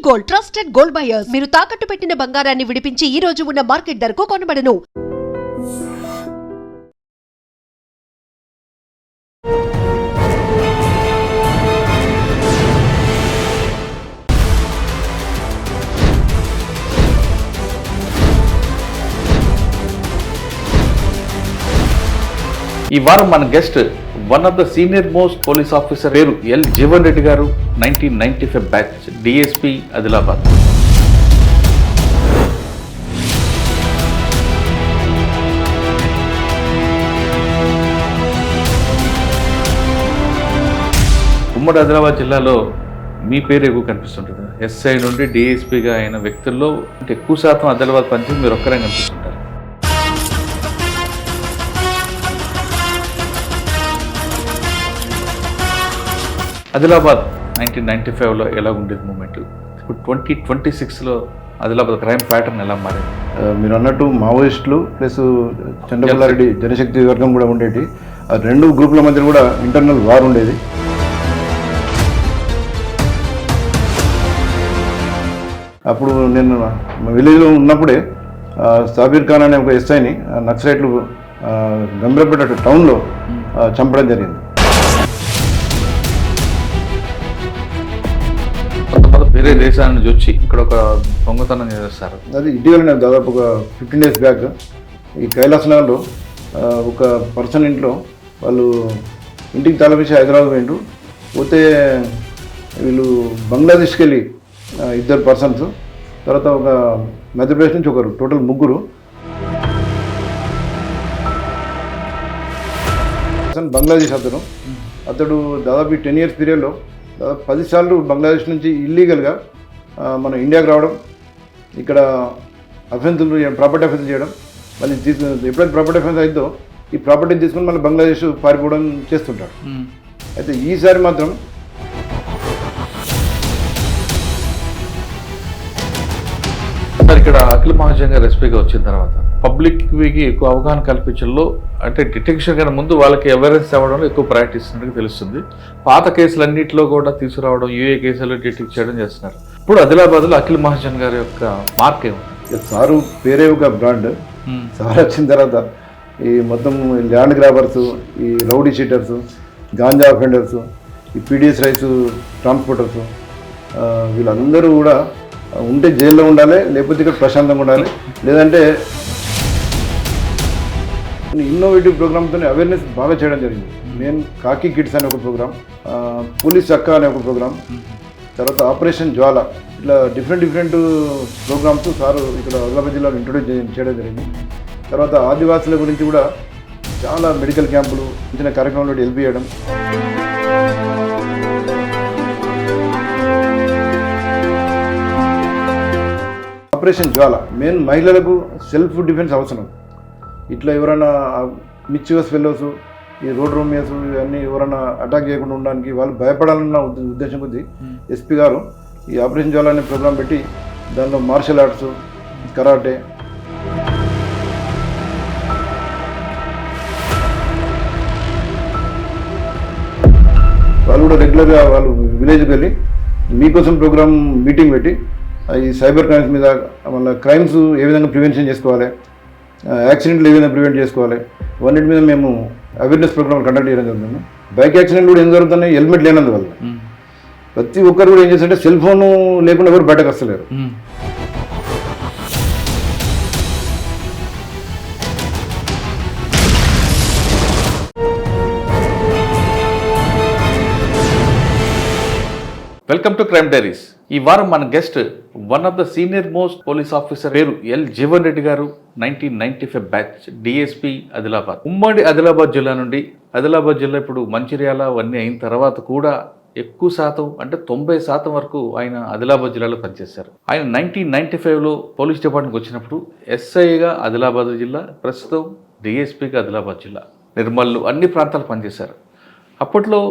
Gold, trusted gold buyers. మీరు తాకట్టు పెట్టిన బంగారాన్ని విడిపించి ఈ రోజు ఉన్న మార్కెట్ ధరకు కొనబడను. ఈ వారం మన guest one of the senior most police officer పేరు L Jeevan Reddy garu. 1995 batch, DSP Adilabad. ఉమ్మడి ఆదిలాబాద్ జిల్లాలో మీ పేరు ఎక్కువ కనిపిస్తుంటుంది. ఎస్ఐ నుండి డిఎస్పీగా అయిన వ్యక్తుల్లో అంటే ఎక్కువ శాతం ఆదిలాబాద్ పనిచేసి మీరు ఒక్కరే కనిపిస్తుంటారు. ఆదిలాబాద్ 1995లో ఎలా ఉండేది మూమెంట్, ఇప్పుడు 2026లో ఆదిలాబాద్ క్రైమ్ ప్యాటర్న్ ఎలా మారింది? మీరు అన్నట్టు మావోయిస్టులు ప్లస్ చంద్రబాబు జనశక్తి వర్గం కూడా ఉండేది. ఆ రెండు గ్రూపుల మధ్య కూడా ఇంటర్నల్ వార్ ఉండేది. అప్పుడు నేను విలేజ్లో ఉన్నప్పుడే సాబీర్ ఖాన్ అనే ఒక ఎస్ఐని నక్సలైట్లు గంభీరపేట టౌన్లో చంపడం జరిగింది. వేరే దేశాల నుంచి వచ్చి ఇక్కడ ఒక దొంగతనం చేస్తారు. అది ఇటీవల దాదాపు ఒక 15 days బ్యాక్ ఈ కైలాస్ నగర్లో ఒక పర్సన్ ఇంట్లో వాళ్ళు ఇంటికి తలపించి హైదరాబాద్ పోయిండు. పోతే వీళ్ళు బంగ్లాదేశ్కి వెళ్ళి 2 పర్సన్స్, తర్వాత ఒక మధ్యప్రదేశ్ నుంచి ఒకరు, టోటల్ 3. బంగ్లాదేశ్ అతడు దాదాపు 10 years పీరియడ్లో దాదాపు 10 సార్లు బంగ్లాదేశ్ నుంచి ఇల్లీగల్గా మన ఇండియాకి రావడం, ఇక్కడ అఫెన్సులు ప్రాపర్టీ అఫెన్స్ చేయడం, మళ్ళీ ఎప్పుడైతే ప్రాపర్టీ అఫెన్స్ అయిద్దో ఈ ప్రాపర్టీని తీసుకుని మళ్ళీ బంగ్లాదేశ్ పారిపోవడం చేస్తుంటాడు. అయితే ఈసారి మాత్రం ఇక్కడ అఖిల్ మహాజన్ గారు ఎస్పీగా వచ్చిన తర్వాత పబ్లిక్కి ఎక్కువ అవగాహన కల్పించడంలో, అంటే డిటెక్షన్ కన్నా ముందు వాళ్ళకి అవేర్నెస్ అవ్వడంలో ఎక్కువ ప్రాక్టీస్ ఉన్నట్టు తెలుస్తుంది. పాత కేసులన్నింటిలో కూడా తీసుకురావడం, యూఏ కేసులు డిటెక్ట్ చేయడం చేస్తున్నారు. ఇప్పుడు ఆదిలాబాద్లో అఖిల్ మహాజన్ గారి యొక్క మార్క్ ఏముంది? సారు పేరే ఒక బ్రాండ్. సార్ వచ్చిన తర్వాత ఈ మొత్తం ల్యాండ్ గ్రాబర్స్, ఈ రౌడీ షీటర్స్, గాంజా అఫెండర్స్, ఈ పీడిఎస్ రైస్ ట్రాన్స్పోర్టర్స్, వీళ్ళందరూ కూడా ఉంటే జైల్లో ఉండాలి, లేకపోతే ఇక్కడ ప్రశాంతంగా ఉండాలి, లేదంటే ఇన్నోవేటివ్ ప్రోగ్రామ్తో అవేర్నెస్ బాగా చేయడం జరిగింది. నేను కాకి కిడ్స్ అనే ఒక ప్రోగ్రామ్, పోలీస్ చక్కా అనే ఒక ప్రోగ్రామ్, తర్వాత ఆపరేషన్ జ్వాల, ఇట్లా డిఫరెంట్ ప్రోగ్రామ్స్ సారు ఇక్కడ ఆదిలాబాద్ జిల్లాలో ఇంట్రొడ్యూస్ చేయడం జరిగింది. తర్వాత ఆదివాసుల గురించి కూడా చాలా మెడికల్ క్యాంపులు చిన్న కార్యక్రమంలో హెల్ప్ చేయడం. ఆపరేషన్ జ్వాల మెయిన్ మహిళలకు సెల్ఫ్ డిఫెన్స్ అవసరం. ఇట్లా ఎవరైనా మిచ్యూస్ ఫెలోస్, ఈ రోడ్ రోమియర్స్ ఇవన్నీ ఎవరైనా అటాక్ చేయకుండా ఉండడానికి వాళ్ళు భయపడాలన్న ఉద్దేశం కొద్దీ ఎస్పీ గారు ఈ ఆపరేషన్ జ్వాల అనే ప్రోగ్రాం పెట్టి దానిలో మార్షల్ ఆర్ట్స్, కరాటే, వాళ్ళు కూడా రెగ్యులర్గా వాళ్ళు విలేజ్కి వెళ్ళి మీకోసం ప్రోగ్రామ్ మీటింగ్ పెట్టి ఈ సైబర్ క్రైమ్స్ మీద, మళ్ళీ క్రైమ్స్ ఏ విధంగా ప్రివెన్షన్ చేసుకోవాలి, యాక్సిడెంట్లు ఏ విధంగా ప్రివెంట్ చేసుకోవాలి, ఇవన్నిటి మీద మేము అవేర్నెస్ ప్రోగ్రామ్ కండక్ట్ చేయడం జరుగుతుంది. బైక్ యాక్సిడెంట్ కూడా ఏం జరుగుతున్నాయి, హెల్మెట్ లేనందువల్ల. ప్రతి ఒక్కరు కూడా ఏం చేస్తుంటే సెల్ ఫోన్ లేకుండా ఎవరు బయటకు వస్తలేరు. Welcome to crime diaries. ఈ వారం మన guest one of the senior most police officer పేరు L Jeevan Reddy garu. 1995 batch, DSP Adilabad. ఉమ్మడి ఆదిలాబాద్ జిల్లా నుండి, ఆదిలాబాద్ జిల్లా ఇప్పుడు మంచిర్యాల అవన్నీ అయిన తర్వాత కూడా ఎక్కువ శాతం అంటే 90% వరకు ఆయన ఆదిలాబాద్ జిల్లాలో పనిచేశారు. ఆయన 1995లో పోలీస్ డిపార్ట్మెంట్కి వచ్చినప్పుడు ఎస్ఐగా ఆదిలాబాద్ జిల్లా, ప్రస్తుతం డిఎస్పీగా ఆదిలాబాద్ జిల్లా, నిర్మల్ అన్ని ప్రాంతాలు పనిచేశారు. అప్పట్లో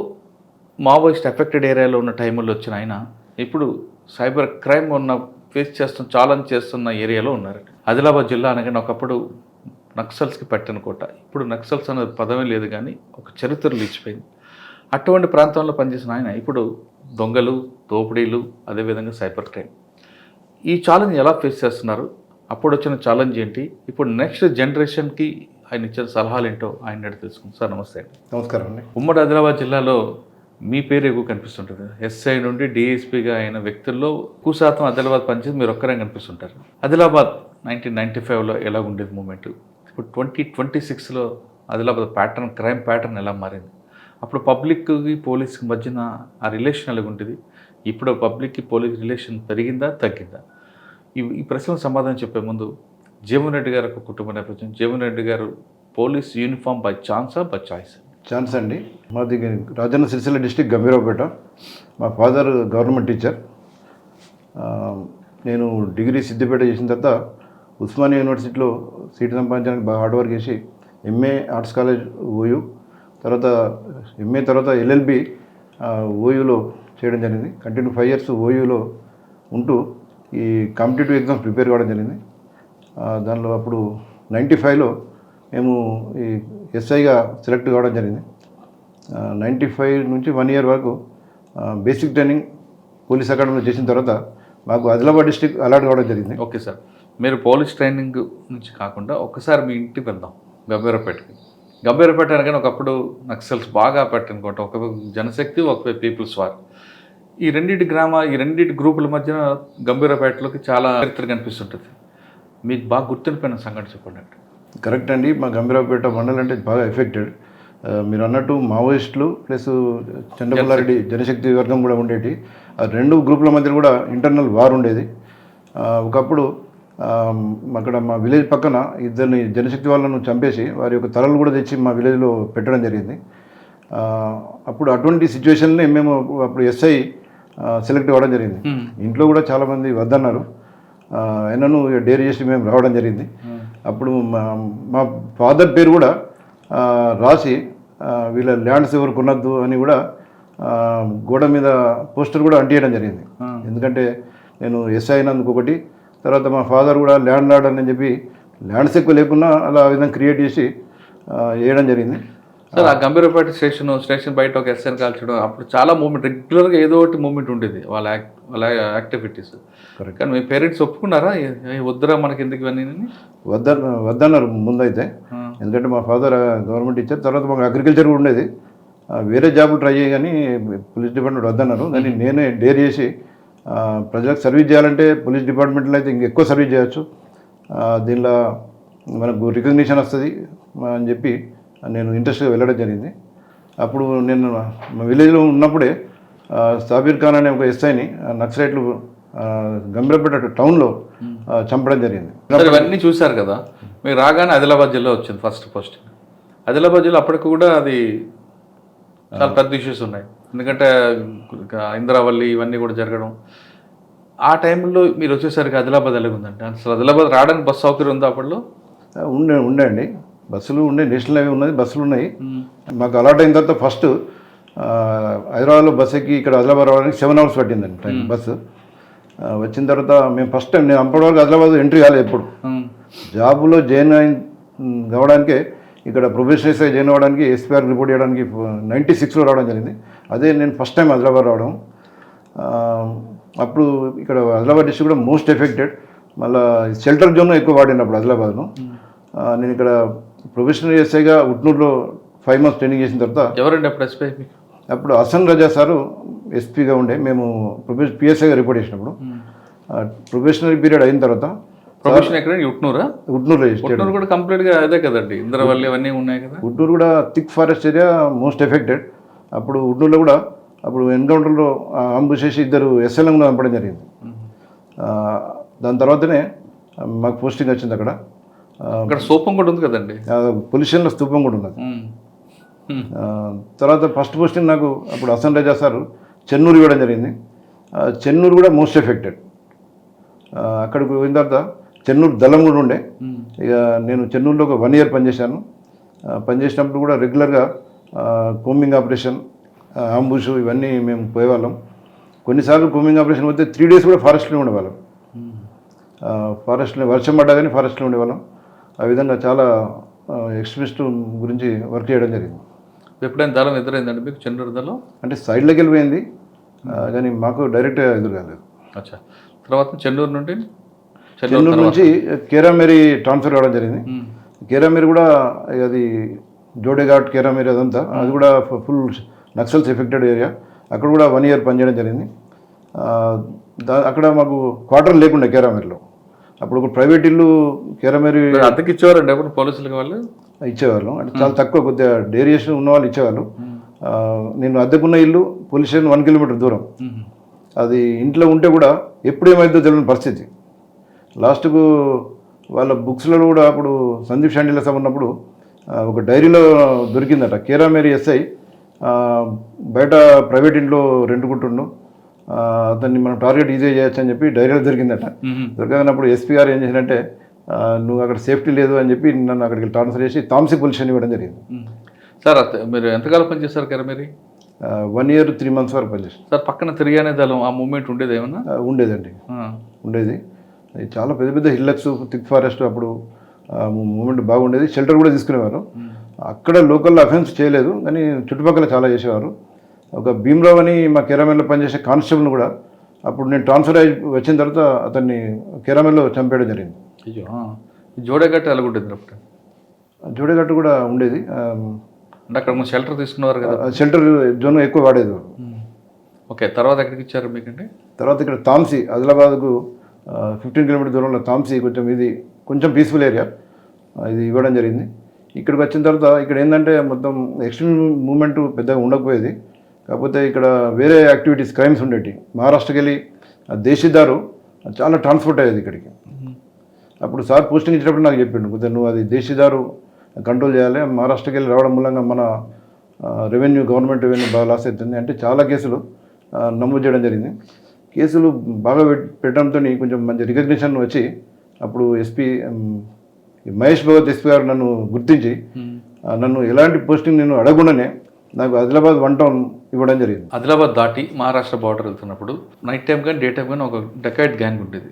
మావోయిస్ట్ ఎఫెక్టెడ్ ఏరియాలో ఉన్న టైంలో వచ్చిన ఆయన ఇప్పుడు సైబర్ క్రైమ్ ఫేస్ చేస్తున్న, ఛాలెంజ్ చేస్తున్న ఏరియాలో ఉన్నారు. ఆదిలాబాద్ జిల్లా అనగానే ఒకప్పుడు నక్సల్స్కి పెట్టిన కోట, ఇప్పుడు నక్సల్స్ అనే పదమే లేదు కానీ ఒక చరిత్ర నిలిచిపోయింది. అటువంటి ప్రాంతంలో పనిచేసిన ఆయన ఇప్పుడు దొంగలు, దోపిడీలు, అదేవిధంగా సైబర్ క్రైమ్, ఈ ఛాలెంజ్ ఎలా ఫేస్ చేస్తున్నారు? అప్పుడు వచ్చిన ఛాలెంజ్ ఏంటి? ఇప్పుడు నెక్స్ట్ జనరేషన్కి ఆయన ఇచ్చిన సలహాలు ఏంటో ఆయన అడిగి తెలుసుకుంటాం. సార్ నమస్తే అండి. నమస్కారం అండి. ఉమ్మడి ఆదిలాబాద్ జిల్లాలో మీ పేరు ఎక్కువ కనిపిస్తుంటుంది. ఎస్ఐ నుండి డిఎస్పీగా అయిన వ్యక్తుల్లో ఎక్కువ శాతం ఆదిలాబాద్ పనిచేసి మీరు ఒక్కరే కనిపిస్తుంటారు. ఆదిలాబాద్ 1995లో ఎలా ఉండేది మూమెంట్, ఇప్పుడు 2026లో ఆదిలాబాద్ ప్యాటర్న్, క్రైమ్ ప్యాటర్న్ ఎలా మారింది? అప్పుడు పబ్లిక్కి పోలీస్కి మధ్యన ఆ రిలేషన్ ఎలా ఉంటుంది? ఇప్పుడు పబ్లిక్కి పోలీస్ రిలేషన్ పెరిగిందా, తగ్గిందా? ఈ ప్రశ్నలకు సమాధానం చెప్పే ముందు జీవన్ రెడ్డి గారు ఒక కుటుంబ నేపథ్యం. Jeevan Reddy garu police uniform by ఛాన్సా, బై చాయిస్? ఛాన్స్ అండి. మాది రాజన్న సిరిసిల్ల డిస్టిక్ గంభీరావుపేట. మా ఫాదర్ గవర్నమెంట్ టీచర్. నేను డిగ్రీ సిద్దిపేట చేసిన తర్వాత ఉస్మానియా యూనివర్సిటీలో సీట్ సంపాదించడానికి బాగా హార్డ్ వర్క్ చేసి ఎంఏ ఆర్ట్స్ కాలేజ్ ఓయూ, తర్వాత ఎంఏ తర్వాత ఎల్ఎల్బి ఓయూలో చేయడం జరిగింది. కంటిన్యూ 5 years ఓయూలో ఉంటూ ఈ కాంపిటేటివ్ ఎగ్జామ్స్ ప్రిపేర్ కావడం జరిగింది. దానిలో అప్పుడు 95లో మేము ఈ ఎస్ఐగా సెలెక్ట్ కావడం జరిగింది. 95 నుంచి 1 year వరకు బేసిక్ ట్రైనింగ్ పోలీస్ అకాడమీలో చేసిన తర్వాత మాకు ఆదిలాబాద్ డిస్ట్రిక్ట్ అలాట్ కావడం జరిగింది. ఓకే సార్, మీరు పోలీస్ ట్రైనింగ్ నుంచి కాకుండా ఒక్కసారి మీ ఇంటికి వెళ్దాం, గంభీరపేటకి. గంభీరపేట అనగానే ఒకప్పుడు నక్సల్స్ బాగా పెట్టనుకోండి, ఒకవైపు జనశక్తి, ఒకవైపు పీపుల్స్ వార్. ఈ రెండింటి గ్రూపుల మధ్యన గంభీరపేటలోకి చాలా చరిత్ర కనిపిస్తుంటుంది. మీకు బాగా గుర్తుండిపోయిన సంఘటన చెప్పండి. కరెక్ట్ అండి. మా గంభీరావుపేట మండలం అంటే బాగా ఎఫెక్టెడ్. మీరు అన్నట్టు మావోయిస్టులు ప్లస్ చంద్రపుల్లారెడ్డి జనశక్తి వర్గం కూడా ఉండేది. ఆ 2 గ్రూపుల మధ్య కూడా ఇంటర్నల్ వార్ ఉండేది. ఒకప్పుడు అక్కడ మా విలేజ్ పక్కన ఇద్దరిని జనశక్తి వాళ్ళను చంపేసి వారి యొక్క తలలు కూడా తెచ్చి మా విలేజ్లో పెట్టడం జరిగింది. అప్పుడు అటువంటి సిచ్యువేషన్ని మేము అప్పుడు ఎస్ఐ సెలెక్ట్ అవ్వడం జరిగింది. ఇంట్లో కూడా చాలామంది వద్దన్నారు. అయినను డేర్ చేసి మేము రావడం జరిగింది. అప్పుడు మా ఫాదర్ పేరు కూడా రాసి వీళ్ళ ల్యాండ్స్ ఎవరు కొనద్దు అని కూడా గోడ మీద పోస్టర్ కూడా అంటియడం జరిగింది. ఎందుకంటే నేను ఎస్ఐ అయినందుకు ఒకటి, తర్వాత మా ఫాదర్ కూడా ల్యాండ్ లార్డ్ అని చెప్పి ల్యాండ్స్ ఎక్కువ లేకున్నా అలా ఆ విధంగా క్రియేట్ చేసి వేయడం జరిగింది. సార్, ఆ గంభీరపేట స్టేషన్ బయట ఒక ఎస్ఐని కాల్చడం, అప్పుడు చాలా మూమెంట్, రెగ్యులర్గా ఏదో ఒకటి మూమెంట్ ఉండేది వాళ్ళ యాక్టివిటీస్. కానీ మీ పేరెంట్స్ ఒప్పుకున్నారా? వద్దురా మనకి ఎందుకు ఇవన్నీ? వద్దన్నారు ముందైతే. ఎందుకంటే మా ఫాదర్ గవర్నమెంట్ టీచర్, తర్వాత మాకు అగ్రికల్చర్ కూడా ఉండేది. వేరే జాబ్ ట్రై చేయ కానీ పోలీస్ డిపార్ట్మెంట్ వద్దన్నారు. కానీ నేనే డేర్ చేసి ప్రజలకు సర్వీస్ చేయాలంటే పోలీస్ డిపార్ట్మెంట్లో అయితే ఇంకెక్కువ సర్వీస్ చేయొచ్చు, దీనిలో మనకు రికగ్నిషన్ వస్తుంది అని చెప్పి నేను ఇంట్రెస్ట్గా వెళ్ళడం జరిగింది. అప్పుడు నేను మా విలేజ్లో ఉన్నప్పుడే సాబీర్ ఖాన్ అనే ఒక ఎస్ఐని నక్సలైట్లు గంభీరపేట టౌన్లో చంపడం జరిగింది. ఇవన్నీ చూశారు కదా. మీరు రాగానే ఆదిలాబాద్ జిల్లా వచ్చింది ఫస్ట్ పోస్టింగ్. ఆదిలాబాద్ జిల్లా అప్పటికి కూడా అది చాలా పెద్ద ఇష్యూస్ ఉన్నాయి. ఎందుకంటే ఇంద్రావల్లి ఇవన్నీ కూడా జరగడం. ఆ టైంలో మీరు వచ్చేసరికి ఆదిలాబాద్ ఎలాగుందంటే, అసలు ఆదిలాబాద్ రావడానికి బస్సు సౌకర్యం ఉందా అప్పట్లో? ఉండే అండి, బస్సులు ఉండే, నేషనల్ హైవే ఉన్నది, బస్సులు ఉన్నాయి. మాకు అలాట్ అయిన తర్వాత ఫస్ట్ హైదరాబాద్లో బస్ ఎక్కి ఇక్కడ ఆదిలాబాద్ రావడానికి 7 hours పట్టిందండి టైం బస్సు. వచ్చిన తర్వాత మేము ఫస్ట్ టైం, నేను అప్పటి వరకు ఆదిలాబాద్ ఎంట్రీ కాలేదు ఎప్పుడు. జాబులో జాయిన్ కావడానికే ఇక్కడ ప్రొఫెషనల్ ఎస్ఐ జాయిన్ అవ్వడానికి, ఎస్పీఆర్ రిపోర్ట్ చేయడానికి 96లో రావడం జరిగింది. అదే నేను ఫస్ట్ టైం ఆదిలాబాద్ రావడం. అప్పుడు ఇక్కడ ఆదిలాబాద్ డిస్ట్రిక్ట్ కూడా మోస్ట్ ఎఫెక్టెడ్. మళ్ళీ షెల్టర్ జోన్ ఎక్కువ వాడినప్పుడు ఆదిలాబాద్ను. నేను ఇక్కడ ప్రొఫెషనల్ ఎస్ఐగా ఉట్నూరులో 5 months ట్రైనింగ్ చేసిన తర్వాత, ఎవరండి అప్పుడు ఎస్పీ? అప్పుడు హసన్ రజా సారు ఎస్పీగా ఉండే. మేము పిఎస్ఐగా రిపోర్ట్ చేసినప్పుడు ప్రొఫెషనల్ పీరియడ్ అయిన తర్వాత ప్రొఫెషన్ ఎక్కడ? ఉట్నూరులో కూడా కంప్లీట్గా అదే కదండి, ఇంద్రవల్లి అవన్నీ ఉన్నాయి కదా. ఉట్నూరు కూడా thick forest area, most affected. అప్పుడు ఉట్నూరులో కూడా అప్పుడు ఎన్కౌంటర్లో అంబుష్ చేసి 2 ఎస్ఎల్ఎం చంపడం జరిగింది. దాని తర్వాతనే మాకు పోస్టింగ్ వచ్చింది. అక్కడ స్తూపం కూడా ఉంది కదండి, పొల్యూషన్లో స్తూపం కూడా ఉన్నది. తర్వాత ఫస్ట్ పోస్టింగ్ నాకు అప్పుడు హసన్ రజా సార్ చెన్నూరు ఇవ్వడం జరిగింది. చెన్నూరు కూడా మోస్ట్ ఎఫెక్టెడ్. అక్కడికి పోయిన తర్వాత చెన్నూరు దళం కూడా ఉండే. ఇక నేను చెన్నూరులో ఒక 1 year పనిచేశాను. పనిచేసినప్పుడు కూడా రెగ్యులర్గా కోమింగ్ ఆపరేషన్, అంబుష్ ఇవన్నీ మేము పోయేవాళ్ళం. కొన్నిసార్లు కోమింగ్ ఆపరేషన్ పోతే 3 days కూడా ఫారెస్ట్లో ఉండేవాళ్ళం. ఫారెస్ట్లో వర్షం పడ్డా కానీ ఫారెస్ట్లో ఉండేవాళ్ళం. ఆ విధంగా చాలా ఎక్స్ట్రీమిస్ట్ గురించి వర్క్ చేయడం జరిగింది. ఎప్పుడైనా దళం ఎదురైందండి మీకు చెన్నూరు దళం? అంటే సైడ్లోకి వెళ్ళిపోయింది కానీ మాకు డైరెక్ట్ ఎదురు కాలేదు. అచ్చా, తర్వాత చెన్నూరు నుండి చెన్నూరు నుంచి కేరామేరి ట్రాన్స్ఫర్ కావడం జరిగింది. కేరామేరి కూడా అది జోడేఘాట్ కేరామేరి అదంతా అది కూడా ఫుల్ నక్సల్స్ ఎఫెక్టెడ్ ఏరియా. అక్కడ కూడా 1 year పనిచేయడం జరిగింది. అక్కడ మాకు క్వార్టర్ లేకుండే కేరామేరిలో. అప్పుడు ఒక ప్రైవేట్ ఇల్లు కేరామేరి అద్దెకి ఇచ్చేవారండి అప్పుడు పోలీసులకి వాళ్ళు? ఇచ్చేవాళ్ళు, అంటే చాలా తక్కువ, కొద్దిగా డేరియేషన్ ఉన్న వాళ్ళు ఇచ్చేవాళ్ళు. నేను అద్దెకున్న ఇల్లు పోలీస్ స్టేషన్ 1 kilometer దూరం. అది ఇంట్లో ఉంటే కూడా ఎప్పుడు ఏమైందో తెలియని పరిస్థితి. లాస్ట్కు వాళ్ళ బుక్స్లో కూడా అప్పుడు సందీప్ షాండిల సాబ్ ఉన్నప్పుడు ఒక డైరీలో దొరికిందట, కేరామేరి ఎస్ఐ బయట ప్రైవేట్ ఇంట్లో రెంట్కుంటుండు, అతన్ని మనం టార్గెట్ ఈజీ చేయొచ్చు అని చెప్పి డైరీలో దొరికిందట. దొరకనప్పుడు ఎస్పీ గారు ఏం చేసినట్టే నువ్వు అక్కడ సేఫ్టీ లేదు అని చెప్పి నన్ను అక్కడికి ట్రాన్స్ఫర్ చేసి తాంసీ పోలీస్ స్టేషన్ ఇవ్వడం జరిగింది. సార్ మీరు ఎంతకాలం పనిచేస్తారు కేరామేరి? 1 year 3 months వరకు పనిచేస్తాను సార్. పక్కన తిరిగానే దళం ఆ మూమెంట్ ఉండేది ఏమన్నా? ఉండేదండి, ఉండేది. అది చాలా పెద్ద పెద్ద హిల్లక్స్, థిక్ ఫారెస్ట్, అప్పుడు మూమెంట్ బాగుండేది. షెల్టర్ కూడా తీసుకునేవారు. అక్కడ లోకల్లో అఫెన్స్ చేయలేదు కానీ చుట్టుపక్కల చాలా చేసేవారు. ఒక భీమరావు అని మా కేరామేరిలో పనిచేసే కానిస్టేబుల్ని కూడా అప్పుడు నేను ట్రాన్స్ఫర్ అయ్యి వచ్చిన తర్వాత అతన్ని కేరామేరిలో చంపేయడం జరిగింది. అయ్యో, జోడేఘాట్ ఎలాగుంటుంది అప్పుడు? జోడేఘాట్ కూడా ఉండేది, అంటే అక్కడ షెల్టర్ తీసుకున్నారు కదా? షెల్టర్ జోన్ ఎక్కువ వాడేది. ఓకే, తర్వాత ఎక్కడికి ఇచ్చారు మీకంటే? తర్వాత ఇక్కడ తాంసీ, ఆదిలాబాద్కు 15 kilometer దూరంలో తాంసీ, కొంచెం పీస్ఫుల్ ఏరియా, ఇది ఇవ్వడం జరిగింది. ఇక్కడికి వచ్చిన తర్వాత ఇక్కడ ఏంటంటే మొత్తం ఎక్స్ట్రీమ్ మూవ్మెంట్ పెద్దగా ఉండకపోయేది. కాకపోతే ఇక్కడ వేరే యాక్టివిటీస్, క్రైమ్స్ ఉండేవి. మహారాష్ట్రకి వెళ్ళి దేశీదారు చాలా ట్రాన్స్పోర్ట్ అయ్యేది ఇక్కడికి. అప్పుడు సార్ పోస్టింగ్ ఇచ్చినప్పుడు నాకు చెప్పిండు, కొద్దిగా నువ్వు అది దేశీదారు కంట్రోల్ చేయాలి, మహారాష్ట్రకి వెళ్ళి రావడం మూలంగా మన గవర్నమెంట్ రెవెన్యూ బాగా లాస్ అవుతుంది అంటే చాలా కేసులు నమోదు చేయడం జరిగింది. కేసులు బాగా పెట్టడంతో కొంచెం మంచి రికగ్నిషన్ వచ్చి అప్పుడు ఎస్పీ మహేష్ భగవత్ ఎస్పీ గారు నన్ను గుర్తించి నన్ను ఎలాంటి పోస్టింగ్ నేను అడగకుండానే నాకు ఆదిలాబాద్ 1 town ఇవ్వడం జరిగింది. ఆదిలాబాద్ దాటి మహారాష్ట్ర బార్డర్ వెళ్తున్నప్పుడు నైట్ టైం కానీ డే టైం కానీ ఒక డెకాయిట్ గ్యాంగ్ ఉండేది.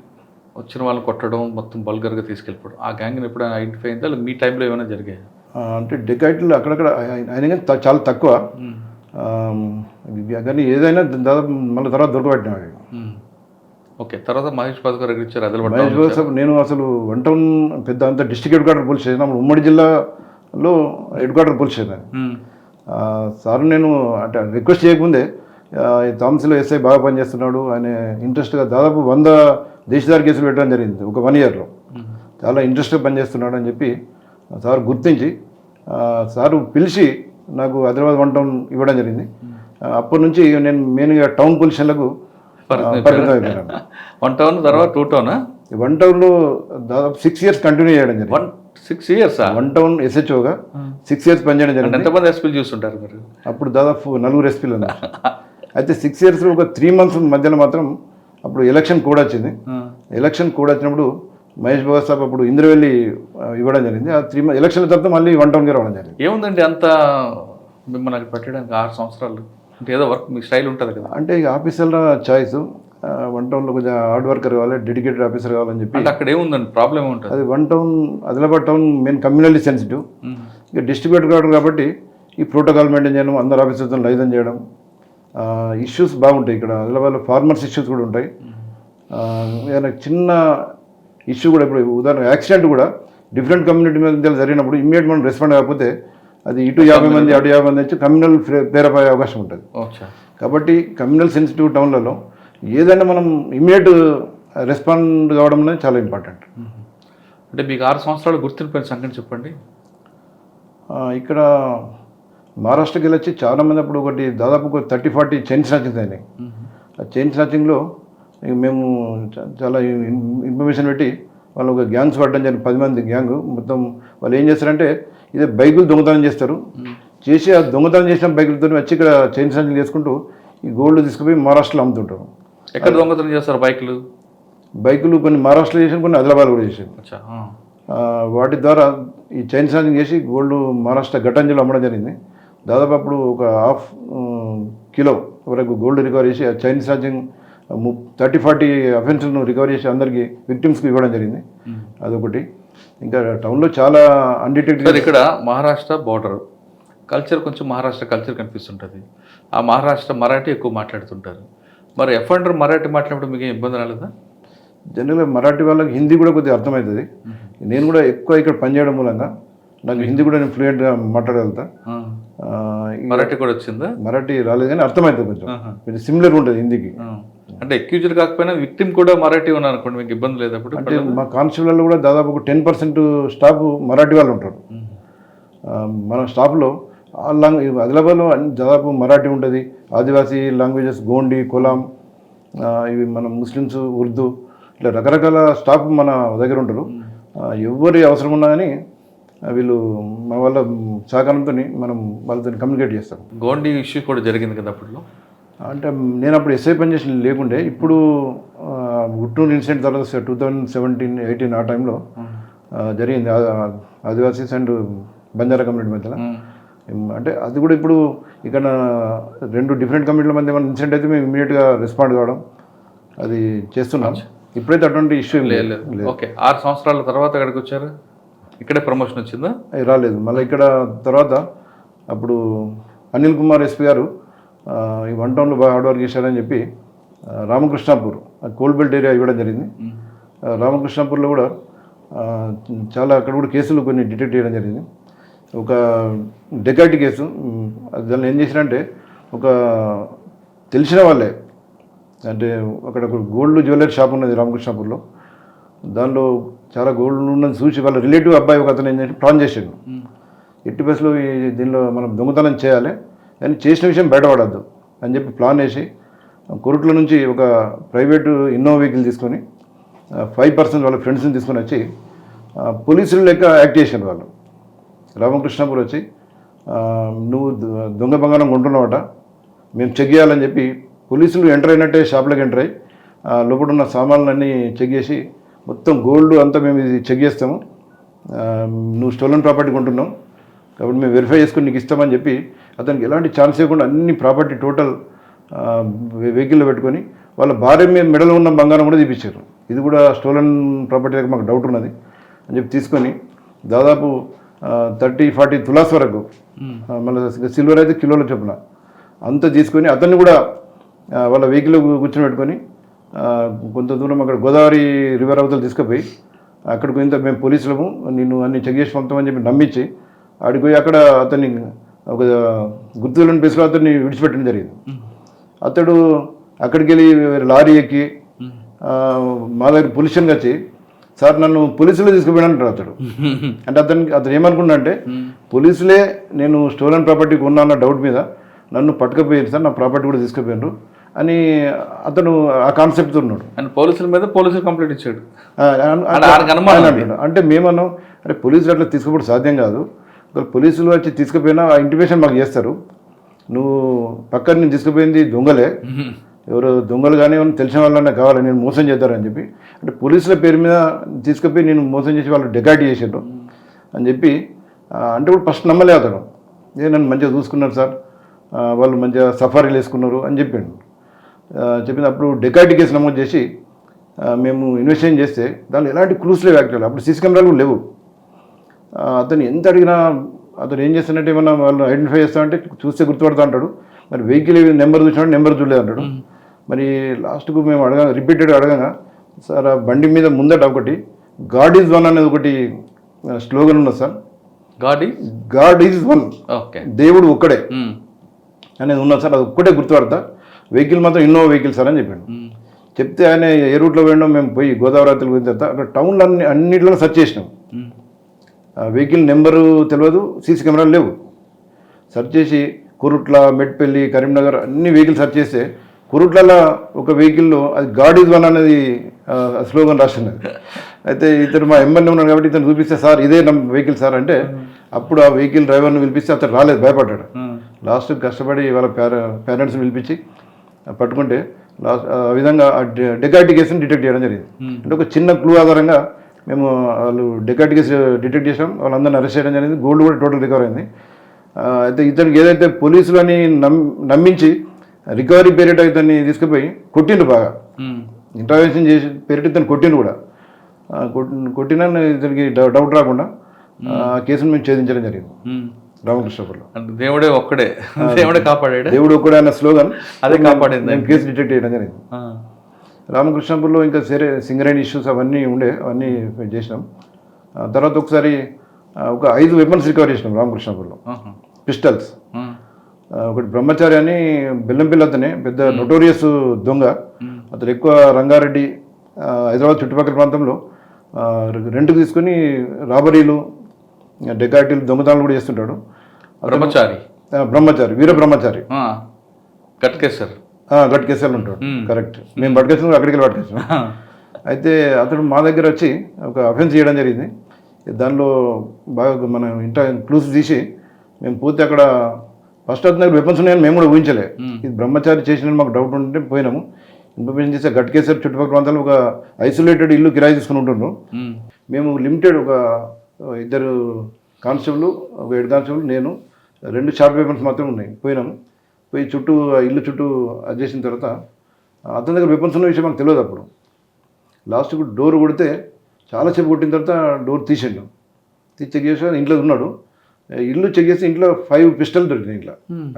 వచ్చిన వాళ్ళని కొట్టడం, మొత్తం బల్గర్గా తీసుకెళ్ళిపోవడం. ఆ గ్యాంగ్ని ఎప్పుడైనా ఐడెంటిఫై అయిందా? మీ టైంలో ఏమైనా జరిగాయి? అంటే డెకాయిట్లు అక్కడక్కడ అయినా కానీ చాలా తక్కువ, కానీ ఏదైనా దాదాపు మళ్ళీ తర్వాత దొరకబెట్టినాయి. ఓకే, తర్వాత మహేష్ భగవత్ గారు ఇచ్చారు ఆదిలాబాద్. మహేష్ భగవత్ నేను అసలు 1 town పెద్ద అంత district head quarter police station, ఉమ్మడి జిల్లాలో head quarter police station. Sir నేను అంటే రిక్వెస్ట్ చేయకముందే తాంసీలో ఎస్ఐ బాగా పనిచేస్తున్నాడు అనే ఇంట్రెస్ట్గా దాదాపు 100 దేశదారు కేసులు పెట్టడం జరిగింది ఒక 1 yearలో. చాలా ఇంట్రెస్ట్గా పనిచేస్తున్నాడు అని చెప్పి సార్ గుర్తించి సారు పిలిచి నాకు ఆదిలాబాద్ 1 town ఇవ్వడం జరిగింది. అప్పటి నుంచి నేను మెయిన్గా టౌన్ పొజిషన్లకు పరిమితం అయిపోయాను. 1 town తర్వాత 2 town? 1 townలో దాదాపు 6 years కంటిన్యూ చేయడం జరిగింది. 6 years 1 town SHOగా 6 years పనిచేయడం జరిగింది. ఎంతమంది ఎస్పీలు చూస్తుంటారు మీరు? అప్పుడు దాదాపు 4 SPలు ఉన్నారు. అయితే 6 yearsలో ఒక 3 months మధ్యలో మాత్రం అప్పుడు ఎలక్షన్ కోడ్ వచ్చింది. ఎలక్షన్ కోడ్ వచ్చినప్పుడు మహేష్ భగవత్ సాబ్ అప్పుడు ఇంద్రవెల్లి ఇవ్వడం జరిగింది. ఆ 3 months ఎలక్షన్ తర్వాత మళ్ళీ 1 townకి రావడం జరిగింది. ఏముందండి అంత మిమ్మల్ని అక్కడ పెట్టడానికి 6 సంవత్సరాలు? అంటే ఏదో వర్క్ మీ స్టైల్ ఉంటుంది కదా? అంటే ఇక ఆఫీసర్ల చాయిస్, 1 townలో కొంచెం హార్డ్ వర్కర్ కావాలి, డెడికేటెడ్ ఆఫీసర్ కావాలని చెప్పి. అంటే అక్కడ ఏముందండి ప్రాబ్లం ఉంటుంది? అది 1 town Adilabad town main communally sensitive. ఇక డిస్ట్రిబ్యూటర్ కావడం కాబట్టి ఈ ప్రోటోకాల్ మెయింటైన్ చేయడం, అందరు ఆఫీసర్తో లైజన్ చేయడం, ఇష్యూస్ బాగుంటాయి. ఇక్కడ ఆదిలాబాద్లో ఫార్మర్స్ ఇష్యూస్ కూడా ఉంటాయి. ఏదైనా చిన్న ఇష్యూ కూడా, ఇప్పుడు ఉదాహరణ యాక్సిడెంట్ కూడా డిఫరెంట్ కమ్యూనిటీ మధ్య జరిగినప్పుడు ఇమ్మీడియట్ మనం రెస్పాండ్ కాకపోతే అది ఇటు 50 మంది అటు 50 మంది వచ్చి కమ్యూనల్ పేరప్ అయ్యే అవకాశం ఉంటుంది. కాబట్టి కమ్యూనల్ సెన్సిటివ్ టౌన్లలో ఏదైనా మనం ఇమ్మీడియట్ రెస్పాండ్ కావడం అనేది చాలా ఇంపార్టెంట్. అంటే మీకు 6 సంవత్సరాలు గుర్తింపు సంగతి చెప్పండి. ఇక్కడ మహారాష్ట్రకి వెళ్ళొచ్చి చాలామంది అప్పుడు దాదాపు 30-40 చైన్ స్నాచింగ్స్ అయినాయి. ఆ చైన్ స్నాచింగ్లో మేము చాలా ఇన్ఫర్మేషన్ పెట్టి వాళ్ళు ఒక గ్యాంగ్స్ పడడం జరిగింది. 10 మంది గ్యాంగ్. మొత్తం వాళ్ళు ఏం చేస్తారంటే ఇదే బైకులు దొంగతనం చేస్తారు. చేసి ఆ దొంగతనం చేసిన బైకులతో వచ్చి ఇక్కడ చైన్ స్నాచింగ్ చేసుకుంటూ ఈ గోల్డ్ తీసుకుపోయి మహారాష్ట్రలో అమ్ముతుంటారు. ఎక్కడ దొంగతనం చేస్తారు బైకులు? కొన్ని మహారాష్ట్రలో చేసాను, కొన్ని ఆదిలాబాద్ కూడా చేసాను. వాటి ద్వారా ఈ చైన్ స్నాచింగ్ చేసి గోల్డ్ మహారాష్ట్ర ఘటంజలో అమ్మడం జరిగింది. దాదాపు అప్పుడు ఒక 1/2 kilo వరకు గోల్డ్ రికవర్ చేసి ఆ చైన్ స్నాచింగ్ 30-40 అఫెన్స్ను రికవర్ చేసి అందరికీ విక్టిమ్స్కి ఇవ్వడం జరిగింది. అదొకటి. ఇంకా టౌన్లో చాలా అన్డిటెక్టెడ్. ఇక్కడ మహారాష్ట్ర బార్డర్ కల్చర్ కొంచెం మహారాష్ట్ర కల్చర్ కనిపిస్తుంటుంది. ఆ మహారాష్ట్ర మరాఠీ ఎక్కువ మాట్లాడుతుంటారు. మరి ఎఫ్ఐఆర్ మరాఠీ మాట్లాడినప్పుడు మీకు ఏం ఇబ్బంది రాలేదా? జనరల్గా మరాఠీ వాళ్ళకి హిందీ కూడా కొద్దిగా అర్థమవుతుంది. నేను కూడా ఎక్కువ ఇక్కడ పనిచేయడం మూలంగా నాకు హిందీ కూడా నేను ఫ్లూయెంట్గా మాట్లాడగలుగుతా. మరాఠీ కూడా వచ్చిందా? మరాఠీ రాలేదు కానీ అర్థమవుతుంది, కొంచెం సిమిలర్ ఉంటుంది హిందీకి. అంటే అక్యూజ్డ్ కాకపోయినా విక్టిమ్ కూడా మరాఠీ ఉన్నారు అనుకోండి, మీకు ఇబ్బంది లేదు అప్పుడు? అంటే మా కానిస్టేబుల్లో కూడా దాదాపు ఒక 10% స్టాఫ్ మరాఠీ వాళ్ళు ఉంటారు. మన స్టాఫ్లో ఆదిలాబాద్లో దాదాపు మరాఠీ ఉంటుంది, ఆదివాసీ లాంగ్వేజెస్ గోండి, కొలాం, ఇవి మన ముస్లిమ్స్, ఉర్దూ, ఇట్లా రకరకాల స్టాఫ్ మన దగ్గర ఉంటారు. ఎవరి అవసరం ఉన్నా కానీ వీళ్ళు మన వాళ్ళ సహకారంతో మనం వాళ్ళతో కమ్యూనికేట్ చేస్తాం. గోండి ఇష్యూ కూడా జరిగింది కదా అప్పట్లో? అంటే నేను అప్పుడు ఎస్ఐ పనిచేసిన లేకుండే, ఇప్పుడు గుట్టూరు ఇన్సిడెంట్ తర్వాత 2017-18 ఆ టైంలో జరిగింది ఆదివాసీస్ అండ్ బంజారా కమ్యూనిటీ మధ్యలో. అంటే అది కూడా ఇప్పుడు ఇక్కడ 2 డిఫరెంట్ కమ్యూనిటీల మధ్య మన ఇన్సిడెంట్ అయితే మేము ఇమీడియట్గా రెస్పాండ్ కావడం అది చేస్తున్నాం. ఇప్పుడైతే అటువంటి ఇష్యూ లేదు. ఓకే, 6 సంవత్సరాల తర్వాత ఎక్కడికి వచ్చారు? ఇక్కడే ప్రమోషన్ వచ్చిందా? రాలేదు. మళ్ళీ ఇక్కడ తర్వాత అప్పుడు అనిల్ కుమార్ ఎస్పీ గారు ఈ 1 టౌన్లో బాగా హార్డ్ వర్క్ చేశారని చెప్పి రామకృష్ణాపూర్ కోల్డ్ బెల్ట్ ఏరియా ఇవ్వడం జరిగింది. రామకృష్ణాపూర్లో కూడా చాలా అక్కడ కూడా కేసులు కొన్ని డిటెక్ట్ చేయడం జరిగింది. ఒక డెకాయిటీ కేసు, దాన్ని ఏం చేసినంటే ఒక తెలిసిన వాళ్ళే, అంటే అక్కడ ఒక గోల్డ్ జ్యువెలరీ షాప్ ఉన్నది రామకృష్ణాపూర్లో, దానిలో చాలా గోల్డ్ ఉన్నది చూసి వాళ్ళ రిలేటివ్ అబ్బాయి ఒక అతను ఏంటంటే ప్లాన్ చేసాడు, ఎట్టి బస్సులో దీనిలో మనం దొంగతనం చేయాలి కానీ చేసిన విషయం బయటపడద్దు అని చెప్పి ప్లాన్ వేసి కొరుట్ల నుంచి ఒక ప్రైవేటు ఇన్నోవా వెహికల్ తీసుకొని 5 పర్సన్స్ వాళ్ళ ఫ్రెండ్స్ని తీసుకొని వచ్చి పోలీసులు లెక్క యాక్ట్ చేశారు. వాళ్ళు రామకృష్ణాపూర్ వచ్చి నువ్వు దొంగ బంగారం కొంటున్నావట, మేము చెక్ చేయాలని చెప్పి పోలీసులు ఎంటర్ అయినట్టే షాప్లోకి ఎంటర్ అయ్యి లోపల ఉన్న సామాన్లన్నీ చెక్ చేసి మొత్తం గోల్డ్ అంతా మేము ఇది చెక్ చేస్తాము, నువ్వు స్టోలన్ ప్రాపర్టీ కొంటున్నావు కాబట్టి మేము వెరిఫై చేసుకుని నీకు ఇస్తామని చెప్పి అతనికి ఎలాంటి ఛాన్స్ ఇవ్వకుండా అన్ని ప్రాపర్టీ టోటల్ వెహికల్లో పెట్టుకొని వాళ్ళ భార్య మీద మెడలో ఉన్న బంగారం కూడా తీపిచ్చారు. ఇది కూడా స్టోలన్ ప్రాపర్టీ దగ్గర మాకు డౌట్ ఉన్నది అని చెప్పి తీసుకొని దాదాపు 30-40 తులాస్ వరకు, మళ్ళీ సిల్వర్ అయితే కిలోల చొప్పున అంతా తీసుకొని అతన్ని కూడా వాళ్ళ వెహికల్లో కూర్చొని పెట్టుకొని కొంత దూరం అక్కడ గోదావరి రివర్ అవతల తీసుకుపోయి అక్కడికి ఇంత మేము పోలీసులము నిన్ను అన్ని చెక్ చేసి పంపుతామని చెప్పి నమ్మించి ఆడికి పోయి అక్కడ అతన్ని ఒక గుర్తులేని ప్లేస్లో అతన్ని విడిచిపెట్టడం జరిగింది. అతడు అక్కడికి వెళ్ళి లారీ ఎక్కి మా దగ్గర పోలీస్ స్టేషన్కి వచ్చి సార్ నన్ను పోలీసులో తీసుకుపోయాడు అతడు. అంటే అతను ఏమనుకున్నా అంటే పోలీసులే నేను స్టోలన్ ప్రాపర్టీ కొన్నా అన్న డౌట్ మీద నన్ను పట్టుకపోయారు సార్, నా ప్రాపర్టీ కూడా తీసుకుపోయారు అని అతను ఆ కాన్సెప్ట్తో ఉన్నాడు. అండ్ పోలీసుల మీద పోలీసులు కంప్లైంట్ ఇచ్చాడు. అంటే మేమన్నాం అరే పోలీసులు అట్లా తీసుకుపోవడం సాధ్యం కాదు, పోలీసులు వచ్చి తీసుకుపోయినా ఆ ఇంటిమేషన్ మాకు చేస్తారు, నువ్వు పక్కన నేను తీసుకుపోయింది దొంగలే, ఎవరు దొంగలు కానీ ఏమైనా తెలిసిన వాళ్ళనే కావాలి, నేను మోసం చేద్దారని చెప్పి అంటే పోలీసుల పేరు మీద తీసుకుపోయి నేను మోసం చేసి వాళ్ళు డెకాయిటీ చేసారు అని చెప్పి అంటే ఇప్పుడు ఫస్ట్ నమ్మలే అతను, నన్ను మంచిగా చూసుకున్నారు సార్, వాళ్ళు మంచిగా సఫారీలు వేసుకున్నారు అని చెప్పాడు. చెప్పింది అప్పుడు డెకాయిటీ కేసు నమోదు చేసి మేము ఇన్వెస్టిగేషన్ చేస్తే దానిలో ఎలాంటి క్లూస్ లేవు. యాక్చువల్లీ అప్పుడు సీసీ కెమెరాలు కూడా లేవు. అతను ఎంత అడిగినా అతను ఏం చేస్తున్నట్టు ఏమన్నా వాళ్ళు ఐడెంటిఫై చేస్తామంటే చూస్తే గుర్తుపడతా అంటాడు, మరి వెహికల్ నెంబర్ చూసినాడు నెంబర్ చూడలేదు అంటాడు. మరి లాస్ట్కు మేము రిపీటెడ్ అడగగా సార్ ఆ బండి మీద ముందట ఒకటి గాడ్ ఈజ్ వన్ అనేది ఒకటి స్లోగన్ ఉన్నది సార్, గాడ్ ఈజ్ వన్, దేవుడు ఒక్కడే అనేది ఉన్నది సార్, అది ఒక్కటే గుర్తుపడతా, వెహికల్ మాత్రం ఇన్నోవా వెహికల్ సార్ అని చెప్పాడు. చెప్తే ఆయన ఏ రూట్లో పోయినా మేము పోయి గోదావరి పోయిన తర్వాత అక్కడ టౌన్లో అన్నింటిలో సెర్చ్ చేసినాం, వెహికల్ నెంబరు తెలియదు, సీసీ కెమెరాలు లేవు. సెర్చ్ చేసి కురుట్ల, మెట్పల్లి, కరీంనగర్ అన్ని వెహికల్ సెర్చ్ చేస్తే కురుట్లలో ఒక వెహికల్లో అది గాడ్ ఈజ్ వన్ అనేది స్లోగన్ రాస్తున్నది. అయితే ఇతను మా ఎంఎన్ఏ ఉన్నాడు కాబట్టి ఇతను చూపిస్తే సార్ ఇదే వెహికల్ సార్ అంటే అప్పుడు ఆ వెహికల్ డ్రైవర్ని పిలిపిస్తే అతను రాలేదు, భయపడ్డాడు. లాస్ట్ కష్టపడి వాళ్ళ పేరెంట్స్ని పిలిపించి పట్టుకుంటే లాస్ట్ ఆ విధంగా డెకాయిటీ కేసుని డిటెక్ట్ చేయడం జరిగింది. అంటే ఒక చిన్న క్లూ ఆధారంగా మేము వాళ్ళు డెకాయిటీ కేసు డిటెక్ట్ చేసాం, వాళ్ళందరినీ అరెస్ట్ చేయడం జరిగింది, గోల్డ్ కూడా టోటల్ రికవర్ అయింది. అయితే ఇతనికి ఏదైతే పోలీసులు అని నమ్మించి రికవరీ పీరియడ్ ఇతన్ని తీసుకుపోయి కొట్టిండు, బాగా ఇంటర్వెన్షన్ చేసి పీరియడ్ ఇతను కొట్టిండు కూడా, కొట్టిన ఇతనికి డౌట్ రాకుండా ఆ కేసును మేము ఛేదించడం జరిగింది. రామకృష్ణపురంలో. అంటే దేవుడే ఒక్కడే, దేవుడే కాపాడాడు, దేవుడు ఒక్కడే అన్న స్లోగన్ అదే కాపాడింది. నేను కేసు డిటెక్ట్ చేయడం జరిగింది. రామకృష్ణపురంలో ఇంకా సరే సింగరేణి ఇష్యూస్ అవన్నీ ఉండే, అవన్నీ చేసినాం. తర్వాత ఒకసారి ఒక 5 వెపన్స్ రికవర్ చేసినాం రామకృష్ణపురంలో, పిస్టల్స్. ఒకటి బ్రహ్మచారి అని బెల్లంపల్లి, అతనే పెద్ద నోటోరియస్ దొంగ. అతను ఎక్కువ రంగారెడ్డి, హైదరాబాద్ చుట్టుపక్కల ప్రాంతంలో రెంట్కి తీసుకుని రాబరీలు, డెకాయిటీలు, దొంగతనాలు కూడా చేస్తుంటాడు. బ్రహ్మచారి, వీర బ్రహ్మచారి, కట్కేశారు, గట్కేసాలు ఉంటాడు. కరెక్ట్, మేము పట్టుకేసాం, అక్కడికి వెళ్ళి పట్టుకేసాం. అయితే అతడు మా దగ్గర వచ్చి ఒక అఫెన్స్ చేయడం జరిగింది. దానిలో బాగా మనం క్లూస్ తీసి మేము పూర్తి అక్కడ ఫస్ట్ అతని దగ్గర వెపన్స్ ఉన్నాయని మేము కూడా ఊహించలే. ఇది బ్రహ్మచారి చేసిన మాకు డౌట్ ఉంటే పోయినాము. ఇన్ఫర్మేషన్ చేస్తే గట్కేసర్ చుట్టుపక్కల ప్రాంతాల్లో ఒక ఐసోలేటెడ్ ఇల్లు కిరాయి తీసుకుని ఉంటున్నాం. మేము లిమిటెడ్ ఒక 2 కానిస్టేబుల్, ఒక 7 కానిస్టేబుల్, నేను 2 షార్ట్ వెపన్స్ మాత్రం ఉన్నాయి. పోయినాము, పోయి చుట్టూ ఇల్లు చుట్టూ అది చేసిన తర్వాత అతని దగ్గర వెపన్స్ ఉన్న విషయం మాకు తెలియదు. అప్పుడు లాస్ట్కు డోర్ కొడితే చాలాసేపు కొట్టిన తర్వాత డోర్ తీసిండు. చెక్ చేసి ఇంట్లో ఉన్నాడు. ఇల్లు చెక్ చేసి ఇంట్లో 5 పిస్టల్ దొరికినాయి. ఇంట్లో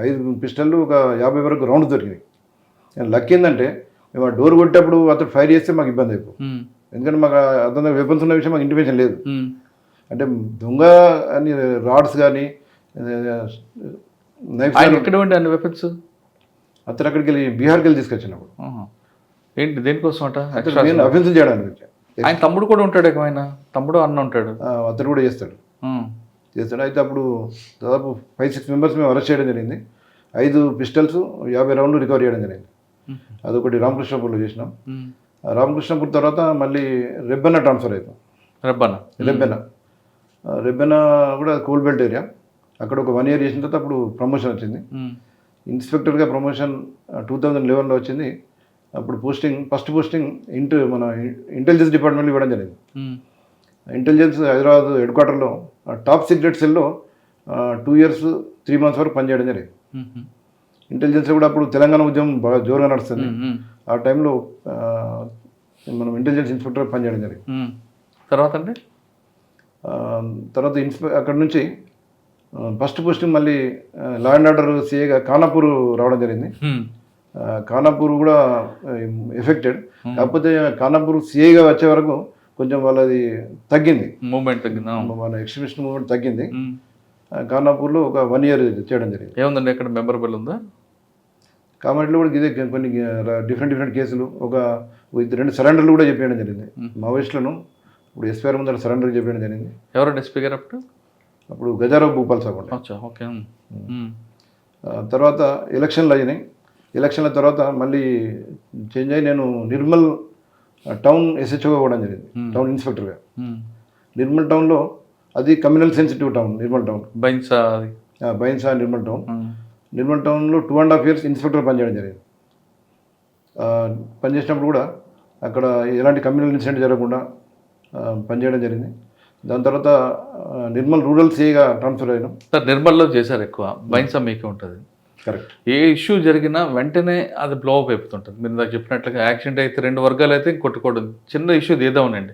5 పిస్టళ్ళు, ఒక 50 వరకు రౌండ్స్ దొరికినాయి. లక్ ఏంటంటే మేము ఆ డోర్ కొట్టేటప్పుడు అతను ఫైర్ చేస్తే మాకు ఇబ్బంది అయిపోయి, ఎందుకంటే మాకు అతని దగ్గర వెపన్స్ ఉన్న విషయం మాకు ఇంటిమేషన్ లేదు. అంటే దొంగ అని రాడ్స్ కానీ నైఫ్ వెపన్స్ అతను అక్కడికి వెళ్ళి బీహార్కి వెళ్ళి తీసుకొచ్చినప్పుడు. ఏంటి దేనికోసం అట? అఫెన్స్ చేయడానికి. ఆయన తమ్ముడు కూడా ఉంటాడు, ఆయన తమ్ముడు అన్న ఉంటాడు, అతను కూడా చేస్తాడు. అయితే అప్పుడు దాదాపు 5-6 మెంబర్స్ మేము అరెస్ట్ చేయడం జరిగింది. 5 పిస్టల్స్, 50 రౌండ్లు రికవర్ చేయడం జరిగింది. అదొకటి రామకృష్ణపూర్లో చేసినాం. రామకృష్ణపూర్ తర్వాత మళ్ళీ రెబ్బెన ట్రాన్స్ఫర్ అవుతాం. రెబ్బెన కూడా కోల్ బెల్ట్ ఏరియా. అక్కడ ఒక 1 ఇయర్ చేసిన తర్వాత అప్పుడు ప్రమోషన్ వచ్చింది. ఇన్స్పెక్టర్గా ప్రమోషన్ 2011లో వచ్చింది. అప్పుడు ఫస్ట్ పోస్టింగ్ మన ఇంటెలిజెన్స్ డిపార్ట్మెంట్లో ఇవ్వడం జరిగింది. ఇంటెలిజెన్స్ హైదరాబాద్ హెడ్ క్వార్టర్లో టాప్ సీక్రెట్ సెల్లో 2 years 3 months వరకు పనిచేయడం జరిగింది. ఇంటెలిజెన్స్ కూడా అప్పుడు తెలంగాణ ఉద్యమం బాగా జోరుగా నడుస్తుంది. ఆ టైంలో మనం ఇంటెలిజెన్స్ ఇన్స్పెక్టర్ పనిచేయడం జరిగింది. తర్వాత అంటే అక్కడ నుంచి ఫస్ట్ పోస్టింగ్ మళ్ళీ లా అండ్ ఆర్డర్ సిఏగా ఖానాపూర్ రావడం జరిగింది. ఖానాపూర్ కూడా ఎఫెక్టెడ్, కాకపోతే ఖానాపూర్ సిఐగా వచ్చే వరకు కొంచెం వాళ్ళది తగ్గింది, మూవ్మెంట్ తగ్గింది, మన ఎక్స్ట్రీమిస్ట్ మూవ్మెంట్ తగ్గింది. ఖానాపూర్లో ఒక 1 year చేయడం జరిగింది. ఏముందండి ఎక్కడ మెమరబుల్ ఉందా? కామెంట్లో కూడా ఇదే కొన్ని డిఫరెంట్ కేసులు, ఒక 2 సరెండర్లు కూడా చెప్పేయడం జరిగింది. మావోయిస్టులను ఇప్పుడు ఎస్పీఆర్ ముందర సరెండర్ చెప్పేయడం జరిగింది. ఎవరు ఎస్పీ గారు అప్పుడు గజారావు భూపాల్ సాబ్ ఉండే. ఓకే. తర్వాత ఎలక్షన్లు అయినాయి. ఎలక్షన్ల తర్వాత మళ్ళీ చేంజ్ అయ్యి నేను నిర్మల్ టౌన్ ఎస్హెచ్ఓగా కూడా జరిగింది, టౌన్ ఇన్స్పెక్టర్గా. నిర్మల్ టౌన్లో అది communal sensitive town. Nirmal town Bhainsa Nirmal town. Nirmal టౌన్లో 2.5 years ఇన్స్పెక్టర్ పనిచేయడం జరిగింది. పనిచేసినప్పుడు కూడా అక్కడ ఎలాంటి కమ్యూనల్ ఇన్సిడెంట్ జరగకుండా పనిచేయడం జరిగింది. దాని తర్వాత నిర్మల్ రూరల్ సిఐగా ట్రాన్స్ఫర్ అయినాం. సార్ నిర్మల్లో చేశారు ఎక్కువ, బైన్సా మీకే ఉంటుంది. కరెక్ట్. ఏ ఇష్యూ జరిగినా వెంటనే అది బ్లో అప్ అయిపోతుంటుంది. మీరు నాకు చెప్పినట్లుగా యాక్సిడెంట్ అయితే 2 వర్గాలు అయితే కొట్టుకోవడం, చిన్న ఇష్యూ ఏదోనండి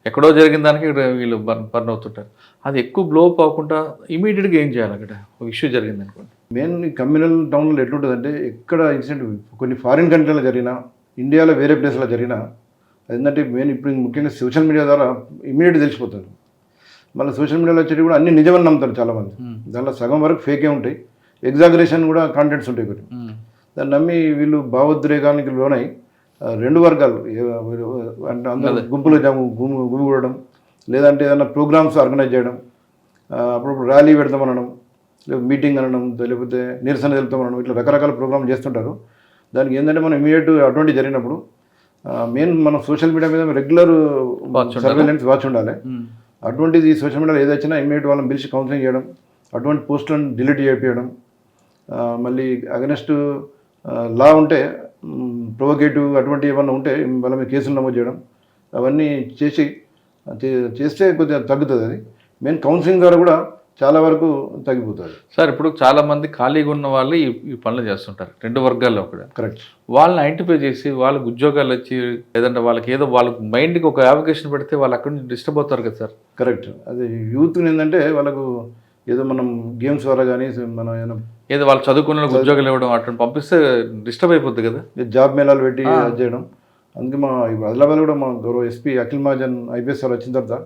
ఎక్కడో జరిగిన దానికి వీళ్ళు బర్న్ అవుతుంటారు. అది ఎక్కువ బ్లో అప్ అవ్వకుండా ఇమీడియట్గా ఏం చేయాలి? అక్కడ ఒక ఇష్యూ జరిగింది అనుకోండి. మెయిన్ కమ్యూనల్ టౌన్లో ఎట్లుంటుందంటే ఎక్కడ ఇన్సిడెంట్ కొన్ని ఫారిన్ కంట్రీలో జరిగినా, ఇండియాలో వేరే ప్లేస్లో జరిగినా, అదేంటంటే మెయిన్ ఇప్పుడు ముఖ్యంగా సోషల్ మీడియా ద్వారా ఇమీడియట్గా తెలిసిపోతుంది. మళ్ళీ సోషల్ మీడియాలో వచ్చేటి కూడా అన్ని నిజమని నమ్ముతారు చాలామంది. దానిలో సగం వరకు ఫేకే ఉంటాయి, ఎగ్జాగరేషన్ కూడా కాంటెంట్స్ ఉంటాయి కొన్ని. దాన్ని నమ్మి వీళ్ళు భావోద్రేకానికి లోనై 2 వర్గాలు అంటే అందరూ గుంపులు గుమిగూడడం, లేదంటే ఏదైనా ప్రోగ్రామ్స్ ఆర్గనైజ్ చేయడం, అప్పుడప్పుడు ర్యాలీ పెడతామనడం, లేకపోతే మీటింగ్ అనడం, లేకపోతే నిరసన తెలుపుతామనడం, ఇట్లా రకరకాల ప్రోగ్రామ్ చేస్తుంటారు. దానికి ఏంటంటే మనం ఇమీడియట్ అటువంటి జరిగినప్పుడు మెయిన్ మనం సోషల్ మీడియా మీద రెగ్యులర్ సర్వేలెన్స్ వాచ్ ఉండాలి. అటువంటిది సోషల్ మీడియాలో ఏదొచ్చినా ఇమీడియట్ వాళ్ళని పిలిచి కౌన్సిలింగ్ చేయడం, అటువంటి పోస్టులను డిలీట్ చేయడం, మళ్ళీ అగెనెస్ట్ లా ఉంటే ప్రొవోకేటివ్ అటువంటి ఏమన్నా ఉంటే వాళ్ళ మీద కేసులు నమోదు చేయడం, అవన్నీ చేస్తే కొద్దిగా తగ్గుతుంది. అది మెయిన్ కౌన్సిలింగ్ ద్వారా కూడా చాలా వరకు తగ్గిపోతుంది. సార్ ఇప్పుడు చాలామంది ఖాళీగా ఉన్న వాళ్ళు ఈ పనులు చేస్తుంటారు 2 వర్గాల్లో కూడా. కరెక్ట్. వాళ్ళని ఐడెంటిఫై చేసి వాళ్ళకి ఉద్యోగాలు వచ్చి లేదంటే వాళ్ళకి ఏదో వాళ్ళకి మైండ్కి ఒక అప్లికేషన్ పెడితే వాళ్ళు అక్కడి నుంచి డిస్టర్బ్ అవుతారు కదా సార్. కరెక్ట్. అది యూత్ ఏంటంటే వాళ్ళకు ఏదో మనం గేమ్స్ ద్వారా కానీ మనం ఏదైనా ఏదో వాళ్ళు చదువుకున్న వాళ్ళకి ఉద్యోగాలు ఇవ్వడం అట్లా పంపిస్తే డిస్టర్బ్ అయిపోద్ది కదా. జాబ్ మేళాలు పెట్టి అది చేయడం. అందుకే మా ఇప్పుడు ఆదిలాబాద్ కూడా మా గౌరవ ఎస్పీ అఖిల్ మహాజన్ ఐపీఎస్ వాళ్ళు వచ్చిన తర్వాత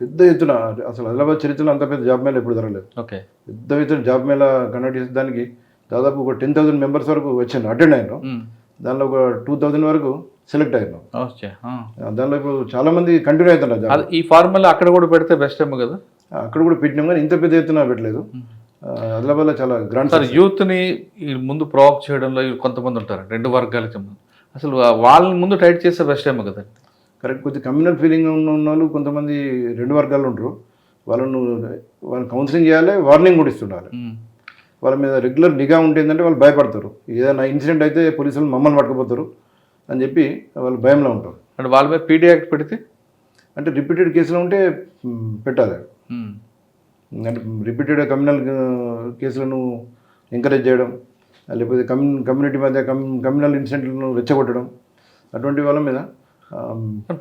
పెద్ద ఎత్తున అసలు ఆదిలాబాద్ చరిత్రలో అంత పెద్ద జాబ్ మేళా ఎప్పుడు జరగలేదు. ఓకే, పెద్ద ఎత్తున జాబ్ మేళా కండక్ట్ చేసే దానికి దాదాపు ఒక 10,000 మెంబర్స్ వరకు వచ్చాను, అటెండ్ అయ్యాను. దానిలో ఒక 2,000 వరకు సెలెక్ట్ అయ్యాను. దానిలో ఇప్పుడు చాలా మంది కంటిన్యూ అవుతున్నారు జాబ్. ఈ ఫార్ములా అక్కడ కూడా పెడితే బెస్ట్ ఏమో కదా. అక్కడ కూడా పెట్టినాం కానీ ఇంత పెద్ద ఎత్తున పెట్టలేదు. ఆదిలాబాద్లో చాలా గ్రాండ్. సార్, యూత్ని ముందు ప్రొవోక్ చేయడంలో కొంతమంది ఉంటారు, రెండు వర్గాలకి అసలు వాళ్ళని ముందు టైట్ చేస్తే బెస్ట్ ఏమో కదా. కరెక్ట్. కొద్ది కమ్యూనల్ ఫీలింగ్ ఉన్న వాళ్ళు కొంతమంది రెండు వర్గాలు ఉంటారు. వాళ్ళను కౌన్సిలింగ్ చేయాలి, వార్నింగ్ కూడా ఇస్తుండాలి. వాళ్ళ మీద రెగ్యులర్ నిఘా ఉంటుందంటే వాళ్ళు భయపడతారు. ఏదైనా ఇన్సిడెంట్ అయితే పోలీసులు మమ్మల్ని పట్టుకుపోతారు అని చెప్పి వాళ్ళు భయంలో ఉంటారు. అంటే వాళ్ళ మీద పీడీ యాక్ట్ పెడితే అంటే రిపీటెడ్ కేసులు ఉంటే పెట్టాలి. అంటే రిపీటెడ్ కమ్యూనల్ కేసులను ఎంకరేజ్ చేయడం, లేకపోతే కమ్యూనిటీ మధ్య కమ్యూనల్ ఇన్సిడెంట్లను రెచ్చగొట్టడం, అటువంటి వాళ్ళ మీద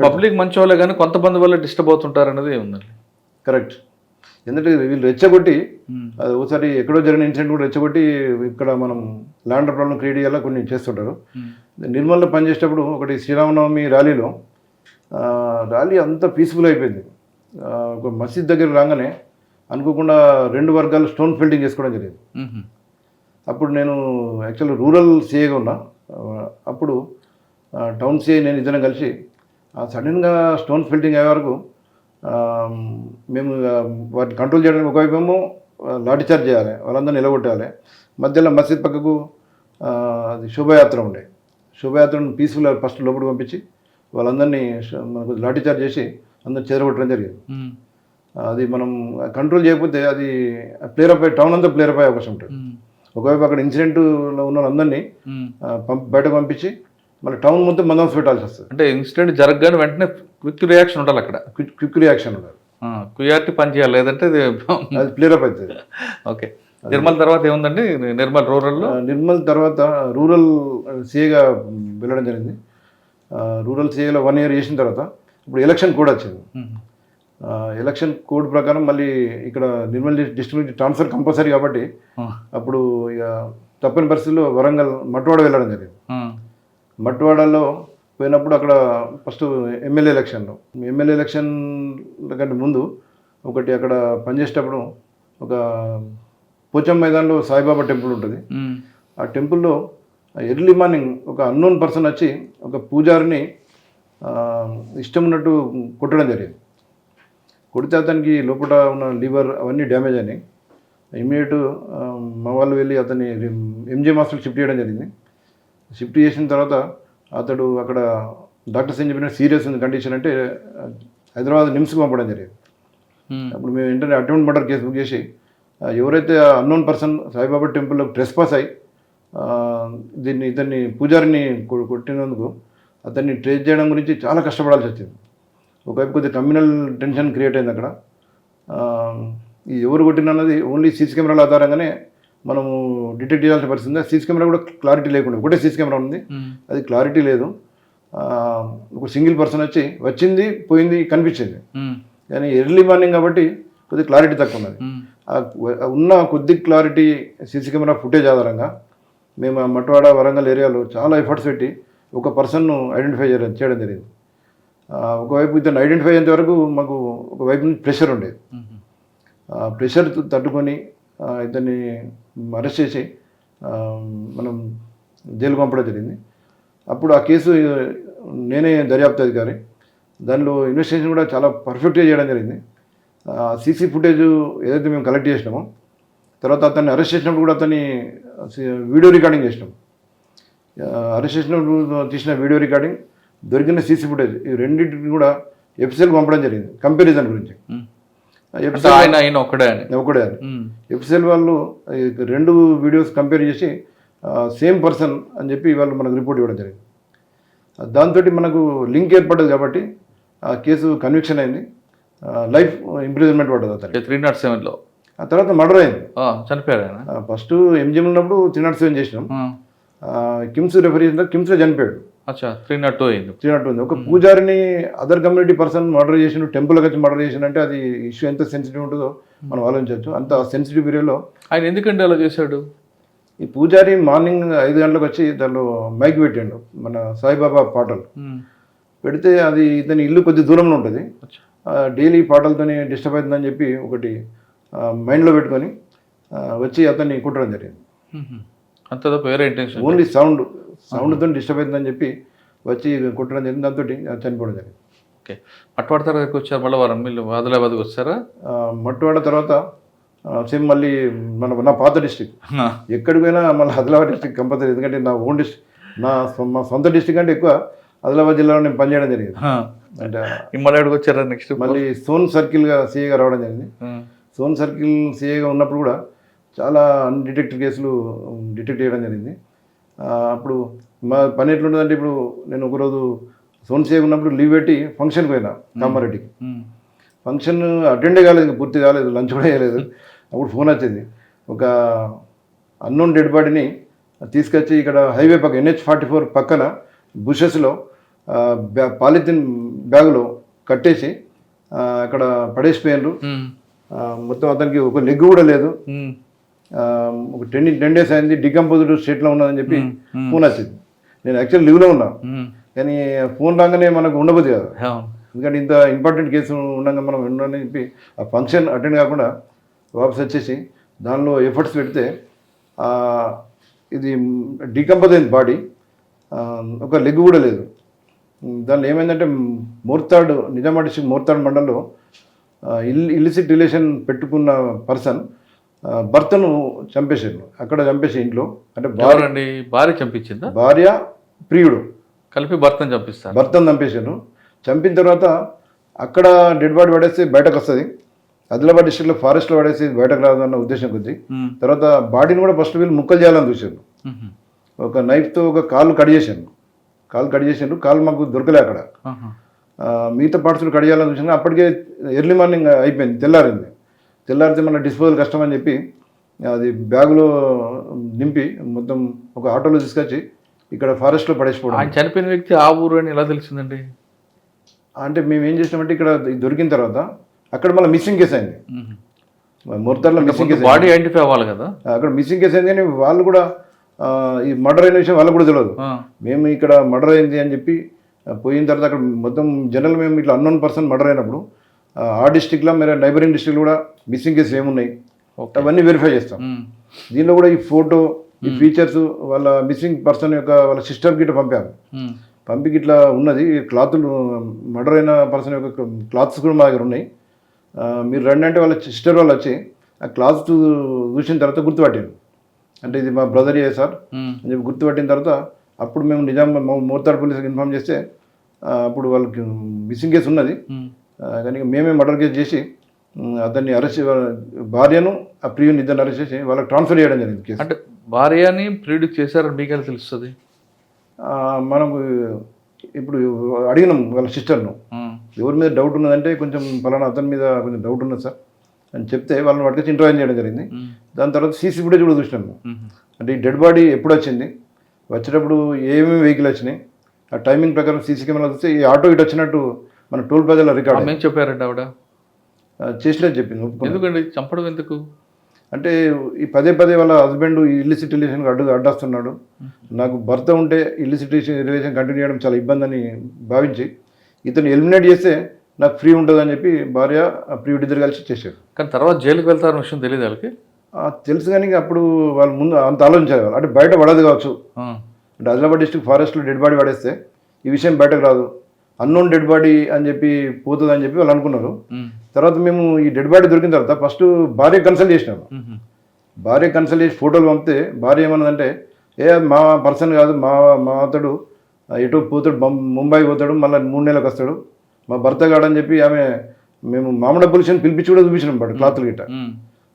పబ్లిక్ మంచి వాళ్ళే కానీ కొంతమంది వల్ల డిస్టర్బ్ అవుతుంటారు అనేది ఉందండి. కరెక్ట్. ఎందుకంటే వీళ్ళు రెచ్చగొట్టి అది ఒకసారి ఎక్కడో జరిగిన ఇన్సిడెంట్ కూడా రెచ్చగొట్టి ఇక్కడ మనం ల్యాండ్ ప్రాబ్లం క్రియేట్ చేయాలా కొన్ని చేస్తుంటారు. నిర్మల్లో పనిచేసేటప్పుడు ఒకటి శ్రీరామనవమి ర్యాలీలో ర్యాలీ అంతా పీస్ఫుల్ అయిపోయింది. ఒక మసీద్ దగ్గర రాగానే అనుకోకుండా రెండు వర్గాలు స్టోన్ ఫెల్టింగ్ చేసుకోవడం జరిగింది. అప్పుడు నేను యాక్చువల్ రూరల్ సీఏగా ఉన్నా. అప్పుడు టౌన్ సీఏ నేను ఇద్దరం కలిసి సడన్గా స్టోన్ ఫెల్టింగ్ అయ్యే వరకు మేము వాటిని కంట్రోల్ చేయడానికి ఒకవైపు ఏమో లాఠీ చార్జ్ చేయాలి, వాళ్ళందరినీ నిలగొట్టాలి. మధ్యలో మసీద్ పక్కకు అది శోభయాత్ర ఉండే. శోభయాత్రను పీస్ఫుల్ ఫస్ట్ లోపలికి పంపించి వాళ్ళందరినీ మనకు లాఠీ చార్జ్ చేసి అందరిని చెదరగొట్టడం జరిగింది. అది మనం కంట్రోల్ చేయకపోతే అది ప్లేరప్ అయ్యే టౌన్ అంతా ప్లేరప్ అయ్యే అవకాశం ఉంటుంది. ఒకవైపు అక్కడ ఇన్సిడెంట్లో ఉన్న వాళ్ళందరినీ బయటకు పంపించి మళ్ళీ టౌన్ మొత్తం బందోబస్తు పెట్టాల్సి వస్తుంది. అంటే ఇన్సిడెంట్ జరగగానే వెంటనే క్విక్ రియాక్షన్ ఉండాలి అక్కడ. క్విక్ రియాక్షన్ ఉండాలి, క్యూఆర్టీ పని చేయాలి, లేదంటే అది ప్లేరప్ అవుతుంది. ఓకే. నిర్మల్ తర్వాత ఏముందండి? నిర్మల్ రూరల్లో నిర్మల్ తర్వాత రూరల్ సీఏగా వెళ్ళడం జరిగింది. రూరల్ సీఏలో 1 year చేసిన తర్వాత ఇప్పుడు ఎలక్షన్ కోడ్ వచ్చింది. ఎలక్షన్ కోడ్ ప్రకారం మళ్ళీ ఇక్కడ నిర్మల్ డిస్ట్రిక్ట్ ట్రాన్స్ఫర్ కంపల్సరీ కాబట్టి అప్పుడు ఇక తప్పని పరిస్థితుల్లో వరంగల్ మట్వాడ వెళ్ళడం జరిగింది. మట్వాడలో పోయినప్పుడు అక్కడ ఫస్ట్ ఎమ్మెల్యే ఎలక్షన్ కంటే ముందు ఒకటి అక్కడ పనిచేసేటప్పుడు ఒక పోచం మైదాన్లో సాయిబాబా టెంపుల్ ఉంటుంది. ఆ టెంపుల్లో ఎర్లీ మార్నింగ్ ఒక అన్నోన్ పర్సన్ వచ్చి ఒక పూజారిని ఇష్టం ఉన్నట్టు కొట్టడం జరిగింది. కొడితే అతనికి లోపల ఉన్న లివర్ అవన్నీ డ్యామేజ్ అయినాయి. ఇమీడియట్ మా వాళ్ళు వెళ్ళి అతన్ని ఎంజీఎం హాస్పిటల్ షిఫ్ట్ చేయడం జరిగింది. షిఫ్ట్ చేసిన తర్వాత అతడు అక్కడ డాక్టర్స్ ఏం చెప్పిన సీరియస్ ఉంది కండిషన్ అంటే హైదరాబాద్ నిమ్స్కి పంపడం జరిగింది. అప్పుడు మేము వెంటనే అటెంప్ట్ మర్డర్ కేసు బుక్ చేసి ఎవరైతే అన్నోన్ పర్సన్ సాయిబాబా టెంపుల్లో ట్రెస్పాస్ అయ్యి ఇతన్ని పూజారిని కొట్టినందుకు అతన్ని ట్రేస్ చేయడం గురించి చాలా కష్టపడాల్సి వచ్చింది. ఒకవైపు కొద్దిగా కమ్యూనల్ టెన్షన్ క్రియేట్ అయింది అక్కడ. ఈ ఎవరు కొట్టినన్నది ఓన్లీ సీసీ కెమెరాల ఆధారంగానే మనము డిటెక్ట్ చేయాల్సిన పరిస్థితి ఉంది. సీసీ కెమెరా కూడా క్లారిటీ లేకుండా ఒకటే సీసీ కెమెరా ఉంది, అది క్లారిటీ లేదు. ఒక సింగిల్ పర్సన్ వచ్చింది పోయింది కనిపించింది, కానీ ఎర్లీ మార్నింగ్ కాబట్టి కొద్దిగా క్లారిటీ తక్కువ ఉన్నది. ఉన్న కొద్ది క్లారిటీ సీసీ కెమెరా ఫుటేజ్ ఆధారంగా మేము మట్వాడ వరంగల్ ఏరియాలో చాలా ఎఫర్ట్స్ పెట్టి ఒక పర్సన్ను ఐడెంటిఫై చేయడం జరిగింది. ఒకవైపు ఇతను ఐడెంటిఫై అయ్యేంత వరకు మాకు ఒకవైపు నుంచి ప్రెషర్ ఉండేది. ప్రెషర్ తట్టుకొని ఇతన్ని అరెస్ట్ చేసి మనం జైలుకు పంపడం జరిగింది. అప్పుడు ఆ కేసు నేనే దర్యాప్తు అధికారి. దానిలో ఇన్వెస్టిగేషన్ కూడా చాలా పర్ఫెక్ట్గా చేయడం జరిగింది. సీసీ ఫుటేజ్ ఏదైతే మేము కలెక్ట్ చేసినామో తర్వాత అతన్ని అరెస్ట్ చేసినప్పుడు కూడా అతన్ని వీడియో రికార్డింగ్ చేసినాం. అరెస్ట్ చేసినప్పుడు తీసిన వీడియో రికార్డింగ్, దొరికిన సీసీ ఫుటేజ్, ఈ రెండింటిని కూడా ఎఫ్సిఎల్కి పంపడం జరిగింది కంపారిజన్ గురించి. ఒకడే ఎఫ్సిఎల్ వాళ్ళు 2 వీడియోస్ కంపేర్ చేసి సేమ్ పర్సన్ అని చెప్పి వాళ్ళు మనకు రిపోర్ట్ ఇవ్వడం జరిగింది. దాంతో మనకు లింక్ ఏర్పడ్డది కాబట్టి ఆ కేసు కన్విక్షన్ అయింది. లైఫ్ ఇంప్రిజన్మెంట్ పడ్డది అతను 307లో. ఆ తర్వాత మర్డర్ అయింది, చనిపోయాడు. ఫస్ట్ ఎంజిఎం ఉన్నప్పుడు 307 చేసినాం. కిమ్స్ రెఫర్ చేసిన కిమ్స్లో చనిపోయాడు. అచ్చా 302 అయింది. 302 ఉంది. ఒక పూజారిని అదర్ కమ్యూనిటీ పర్సన్ మర్డర్ చేసిన, టెంపుల్కి వచ్చి మర్డర్ చేసిన అంటే అది ఇష్యూ ఎంత సెన్సిటివ్ ఉంటుందో మనం ఆలోచించవచ్చు. అంత సెన్సిటివ్ ఏరియాలో ఆయన ఎందుకంటే అలా చేశాడు? ఈ పూజారి మార్నింగ్ 5 గంటలకు వచ్చి దానిలో మైక్ పెట్టాడు, మన సాయిబాబా పాటలు పెడితే అది ఇతని ఇల్లు కొద్ది దూరంలో ఉంటుంది. డైలీ పాటలతోని డిస్టర్బ్ అవుతుందని చెప్పి ఒకటి మైండ్లో పెట్టుకొని వచ్చి అతన్ని కుట్టడం జరిగింది. అంత తప్ప వేరే ఇంటెన్షన్, ఓన్లీ సౌండ్తో డిస్టర్బ్ అవుతుందని చెప్పి వచ్చి కుట్టడం జరిగింది. దాంతో చనిపోవడం జరిగింది. ఓకే, మట్వాడ తర్వాత వచ్చారు మళ్ళీ వారం మీరు ఆదిలాబాద్కి వచ్చారా? మట్వాడ తర్వాత సేమ్ మళ్ళీ నా పాత డిస్టిక్ ఎక్కడికి పోయినా మళ్ళీ ఆదిలాబాద్ డిస్టిక్ కంపల్సరీ. ఎందుకంటే నా ఓన్ డిస్టిక్, మా సొంత డిస్టిక్ అంటే ఎక్కువ ఆదిలాబాద్ జిల్లాలో నేను పనిచేయడం జరిగింది. అంటే మళ్ళీ వచ్చారా నెక్స్ట్? మళ్ళీ సోన్ సర్కిల్గా సీఏగా రావడం జరిగింది. సోన్ సర్కిల్ సీఏగా ఉన్నప్పుడు కూడా చాలా అన్డిటెక్టెడ్ కేసులు డిటెక్ట్ చేయడం జరిగింది. అప్పుడు మా పని ఎట్లుంటుందంటే, ఇప్పుడు నేను ఒకరోజు సోన్ సీఏగా ఉన్నప్పుడు లీవ్ పెట్టి ఫంక్షన్కి పోయినా కామారెడ్డికి. ఫంక్షన్ అటెండే కాలేదు, పూర్తి కాలేదు, లంచ్ కూడా చేయలేదు. అప్పుడు ఫోన్ వచ్చింది, ఒక అన్నోన్ డెడ్ బాడీని తీసుకొచ్చి ఇక్కడ హైవే పక్క NH-44 పక్కన బుషెస్లో పాలిథిన్ బ్యాగులో కట్టేసి అక్కడ పడేసిపోయినారు. మొత్తం అతనికి ఒక లెగ్ కూడా లేదు. ఒక 10 days అయింది, డికంపోజ్డ్ స్టేట్లో ఉన్నదని చెప్పి ఫోన్ వచ్చింది. నేను యాక్చువల్ లీవ్లో ఉన్నా, కానీ ఫోన్ రాగానే మనకు ఉండబోదు కదా, ఎందుకంటే ఇంత ఇంపార్టెంట్ కేసు ఉండగా మనం ఉండని చెప్పి ఆ ఫంక్షన్ అటెండ్ కాకుండా వాపస్ వచ్చేసి దానిలో ఎఫర్ట్స్ పెడితే ఇది డికంపోజ్ అయింది బాడీ, ఒక లెగ్ కూడా లేదు. దానిలో ఏమైందంటే మోర్తాడ్, నిజామాబాద్ డిస్ట్రిక్ట్ మోర్తాడ్ మండలంలో ఇల్లిసిట్ రిలేషన్ పెట్టుకున్న పర్సన్ భర్తను చంపేసారు. అక్కడ చంపేసి ఇంట్లో, అంటే భార్య చంపించిందా? భార్య ప్రియుడు కలిపి భర్తను చంపిస్తారు. భర్తను చంపేసారు. చంపిన తర్వాత అక్కడ డెడ్ బాడీ పడేస్తే బయటకు వస్తుంది, ఆదిలాబాద్ డిస్ట్రిక్ట్లో ఫారెస్ట్లో పడేసి బయటకు రాదు అన్న ఉద్దేశం కొద్ది. తర్వాత బాడీని కూడా ఫస్ట్ వీళ్ళు ముక్కలు చేయాలని చూశారు. ఒక నైఫ్తో ఒక కాలు కట్ చేశాను, కాలు మాకు దొరకలే అక్కడ. మిగతా పార్ట్స్లు కట్ చేయాలని చూసాను. అప్పటికే ఎర్లీ మార్నింగ్ అయిపోయింది, తెల్లారితే మన డిస్పోజల్ కష్టం అని చెప్పి అది బ్యాగులో నింపి మొత్తం ఒక ఆటోలో తీసుకొచ్చి ఇక్కడ ఫారెస్ట్లో పడేసిపోవడం. ఆయన చనిపోయిన వ్యక్తి ఆ ఊరు అని ఎలా తెలిసిందండి? అంటే మేము ఏం చేసినామంటే, ఇక్కడ దొరికిన తర్వాత అక్కడ మళ్ళీ మిస్సింగ్ కేసు అయింది, మొత్తాల్లో మిస్సింగ్ కేసు, బాడీ ఐడెంటిఫై అవ్వాలి కదా. అక్కడ మిస్సింగ్ కేసు అయింది, కానీ వాళ్ళు కూడా ఈ మర్డర్ అయిన విషయం వాళ్ళకు కూడా తెలియదు. మేము ఇక్కడ మర్డర్ అయింది అని చెప్పి పోయిన తర్వాత అక్కడ మొత్తం జనరల్ మేము ఇట్లా అన్నోన్ పర్సన్ మర్డర్ అయినప్పుడు ఆ డిస్టిక్లో మీరు నైబరింగ్ డిస్టిక్లో కూడా మిస్సింగ్ కేసులు ఏమున్నాయి అవన్నీ వెరిఫై చేస్తాం. దీనిలో కూడా ఈ ఫోటో, ఈ ఫీచర్స్ వాళ్ళ మిస్సింగ్ పర్సన్ యొక్క వాళ్ళ సిస్టర్ గిట్ట పంపాము. పంపికి ఇట్లా ఉన్నది, క్లాతులు మర్డర్ అయిన పర్సన్ యొక్క క్లాత్స్ కూడా మా దగ్గర ఉన్నాయి, మీరు రండి అంటే వాళ్ళ సిస్టర్ వాళ్ళు వచ్చి ఆ క్లాత్ చూసిన తర్వాత గుర్తుపట్టారు. అంటే ఇది మా బ్రదర్ సార్ అని చెప్పి గుర్తుపట్టిన తర్వాత అప్పుడు మేము మోర్తాడ్ పోలీసులకు ఇన్ఫార్మ్ చేస్తే అప్పుడు వాళ్ళకి మిస్సింగ్ కేసు ఉన్నది, కానీ మేమే మర్డర్ కేసు చేసి అతన్ని అరెస్ట్, భార్యను ఆ ప్రియుని ఇద్దరిని అరెస్ట్ చేసి వాళ్ళకి ట్రాన్స్ఫర్ చేయడం జరిగింది కేసు. అంటే భార్యని ప్రియుడికి చేశారని మీకు ఎలా తెలుస్తుంది? మనకు ఇప్పుడు అడిగినాం వాళ్ళ సిస్టర్ను, ఎవరి మీద డౌట్ ఉన్నదంటే కొంచెం పలానా అతని మీద కొంచెం డౌట్ ఉన్నది సార్ అని చెప్తే వాళ్ళని పట్టుకొచ్చి ఇంటర్వ్యూ చేయడం జరిగింది. దాని తర్వాత సీసీ ఫుటేజ్ కూడా చూసినాము. అంటే ఈ డెడ్ బాడీ ఎప్పుడు వచ్చింది, వచ్చేటప్పుడు ఏమేమి వెహికల్ వచ్చినాయి, ఆ టైమింగ్ ప్రకారం సీసీ కెమెరా చూస్తే ఈ ఆటో ఇటు వచ్చినట్టు మన టోల్ ప్లాజాలో రికార్డ్. ఏం చెప్పారంటే ఆవిడ చేసినట్టు చెప్పింది. ఎందుకండి చంపడం ఎందుకు అంటే ఈ పదే వాళ్ళ హస్బెండ్ ఇల్లిసిట్ రిలేషన్కి అడ్డొస్తున్నాడు, నాకు భర్త ఉంటే ఇల్లిసిట్ రిలేషన్ కంటిన్యూ చేయడం చాలా ఇబ్బంది అని భావించి ఇతను ఎలిమినేట్ చేస్తే నాకు ఫ్రీ ఉంటుంది అని చెప్పి భార్య ప్రియుడి ఇద్దరు కలిసి చేశారు. కానీ తర్వాత జైలుకి వెళ్తారన్న విషయం తెలియదు వాళ్ళకి? తెలుసు, కానీ అప్పుడు వాళ్ళు ముందు అంత ఆలోచించారు వాళ్ళు, అంటే బయట పడదు కావచ్చు. అంటే ఆదిలాబాద్ డిస్ట్రిక్ట్ ఫారెస్ట్లో డెడ్ బాడీ పడేస్తే ఈ విషయం బయటకు రాదు, అన్నోన్ డెడ్ బాడీ అని చెప్పి పోతుంది అని చెప్పి వాళ్ళు అనుకున్నారు. తర్వాత మేము ఈ డెడ్ బాడీ దొరికిన తర్వాత ఫస్ట్ భార్య కన్సల్ట్ చేసినాము. భార్య కన్సల్ట్ చేసి ఫోటోలు పంపితే భార్య ఏమన్నదంటే, మా పర్సన్ కాదు, మా అతడు ఎటు పోతాడు, ముంబై పోతాడు, మళ్ళీ 3 నెలలకు వస్తాడు, మా భర్త కాడని చెప్పి ఆమె మేము మామూలు పోలీసుని పిలిపించి కూడా చూపించినాం. బట్ క్లాత్లు గిట్ట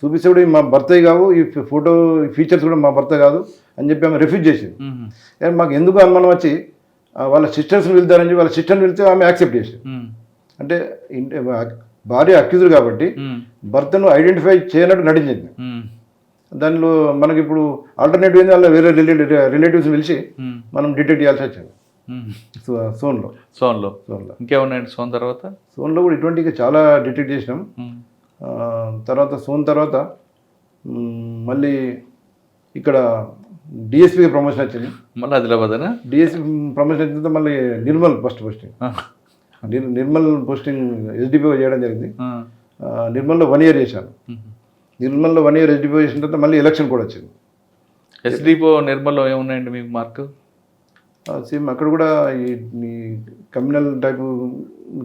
చూపిస్తే కూడా మా భర్త కావు, ఈ ఫోటో ఫీచర్స్ కూడా మా భర్త కాదు అని చెప్పి ఆమె రిఫ్యూజ్ చేసింది. కానీ మాకు ఎందుకు అనుమానం వచ్చి వాళ్ళ సిస్టర్స్ని వెళ్తారని చెప్పి వాళ్ళ సిస్టర్ని వెళ్తే ఆమె యాక్సెప్ట్ చేసింది. అంటే భార్య అక్యూజర్ కాబట్టి భర్తను ఐడెంటిఫై చేయనట్టు నటించింది. దానిలో మనకి ఇప్పుడు ఆల్టర్నేటివ్ ఏంది, వాళ్ళ వేరే రిలేటివ్స్ పిలిచి మనం డిటెక్ట్ చేయాల్సి వచ్చింది. సోన్లో సోన్లో సోన్లో ఇంకేమున్నాయండి సోన్ తర్వాత? సోన్లో కూడా ఇటువంటివి చాలా డిటెక్ట్ చేసినాం. తర్వాత సోన్ తర్వాత మళ్ళీ ఇక్కడ డిఎస్పీకి ప్రమోషన్ వచ్చింది. మళ్ళీ ఆదిలాబాదేనా? డిఎస్పీ ప్రమోషన్ వచ్చిన తర్వాత మళ్ళీ Nirmal posting Nirmal posting SDPO చేయడం జరిగింది. నిర్మల్లో 1 year చేశాను. నిర్మల్లో 1 year ఎస్డిపిఓ చేసిన తర్వాత మళ్ళీ ఎలక్షన్ కూడా వచ్చింది. ఎస్డిపో నిర్మల్లో ఏమున్నాయండి మీకు మార్కు? సేమ్ అక్కడ కూడా ఈ కమ్యూనల్ టైపు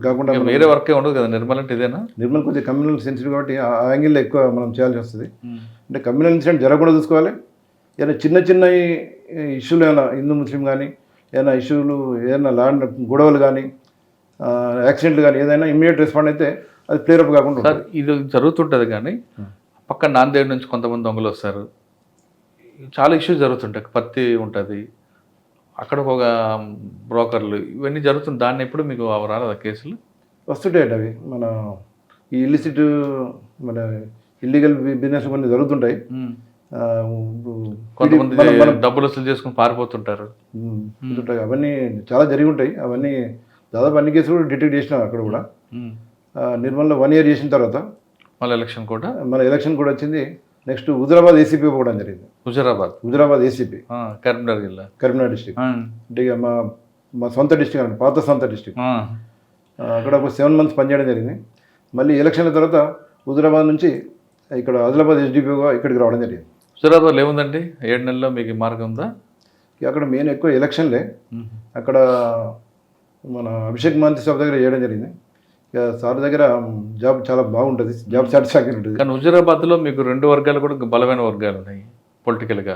కాకుండా వేరే వర్కే ఉండదు కదా నిర్మల్ అంటే ఇదేనా? నిర్మల్ కొంచెం కమ్యూనల్ సెన్సిటివ్ కాబట్టి ఆ యాంగిల్లో ఎక్కువ మనం చేయాల్సి వస్తుంది. అంటే కమ్యూనల్ ఇన్సిడెంట్ జరగకుండా చూసుకోవాలి. ఏదైనా చిన్న చిన్న ఇష్యూలు ఏమైనా హిందూ ముస్లిం కానీ ఏదైనా ఇష్యూలు ఏదైనా ల్యాండ్ గొడవలు కానీ యాక్సిడెంట్లు కానీ ఏదైనా ఇమ్మీడియట్ రెస్పాండ్ అయితే అది క్లియర్ అప్ కాకుండా సార్ ఇది జరుగుతుంటుంది కానీ పక్క నాందేడ్ నుంచి కొంతమంది దొంగలు వస్తారు, చాలా ఇష్యూస్ జరుగుతుంటాయి, పత్తి ఉంటుంది అక్కడ ఒక బ్రోకర్లు ఇవన్నీ జరుగుతుంది. దాన్ని ఎప్పుడు మీకు రాలేదా కేసులు? వస్తుంటాయండి అవి. మన ఈ ఇల్లిసిట్ మన ఇల్లీగల్ బిజినెస్ కొన్ని జరుగుతుంటాయి. కొంతమంది డబ్బులు వసూలు చేసుకుని పారిపోతుంటారు. అవన్నీ చాలా జరిగి ఉంటాయి. అవన్నీ దాదాపు అన్ని కేసులు కూడా డిటెక్ట్ చేసినాం అక్కడ కూడా. నిర్మల్లో 1 year చేసిన తర్వాత మళ్ళీ ఎలక్షన్ కూడా వచ్చింది. నెక్స్ట్ హుజరాబాద్ ఏసీపీ పోవడం జరిగింది. Huzurabad ACP Karimnagar district. అంటే ఇక మా సొంత డిస్టిక్ అండి, పాత సొంత డిస్టిక్. అక్కడ ఒక 7 months పనిచేయడం జరిగింది. మళ్ళీ ఎలక్షన్ల తర్వాత హుజరాబాద్ నుంచి ఇక్కడ ఆదిలాబాద్ ఎస్డిపిఓగా ఇక్కడికి రావడం జరిగింది. హుజరాబాద్లో ఏముందండి 7 నెలల్లో మీకు మార్గం ఉందా? అక్కడ మెయిన్ ఎక్కువ ఎలక్షన్లే. అక్కడ మన అభిషేక్ మహంతి సార్ దగ్గర చేయడం జరిగింది. ఇక సార్ దగ్గర జాబ్ చాలా బాగుంటుంది, జాబ్ సాటిస్ఫాక్షన్ ఉంటుంది. కానీ హుజరాబాద్లో మీకు 2 వర్గాలు కూడా బలమైన వర్గాలు ఉన్నాయి పొలిటికల్గా.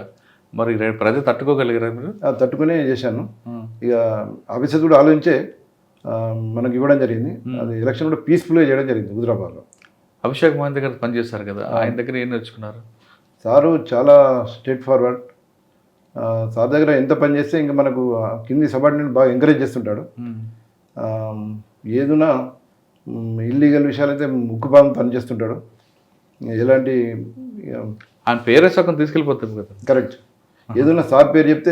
మరి ప్రజలు తట్టుకోగలిగారా మీరు? తట్టుకునే చేశాను. ఇక ఆఫీసర్ కూడా ఆలోచించే మనకి ఇవ్వడం జరిగింది. అది ఎలక్షన్ కూడా పీస్ఫుల్గా చేయడం జరిగింది హుజరాబాద్లో. అభిషేక్ మహంతి దగ్గర పనిచేస్తారు కదా, ఆయన దగ్గర ఏం నేర్చుకున్నారు? సారు చాలా స్ట్రేట్ ఫార్వర్డ్. సార్ దగ్గర ఎంత పని చేస్తే ఇంకా మనకు కింది సబార్డినేట్ బాగా ఎంకరేజ్ చేస్తుంటాడు. ఏదున్నా ఇల్లీగల్ విషయాలైతే ముక్కుపాదం పనిచేస్తుంటాడు. ఎలాంటి ఆయన పేరే సగం తీసుకెళ్ళిపోతుంది కదా. కరెక్ట్. ఏదైనా సార్ పేరు చెప్తే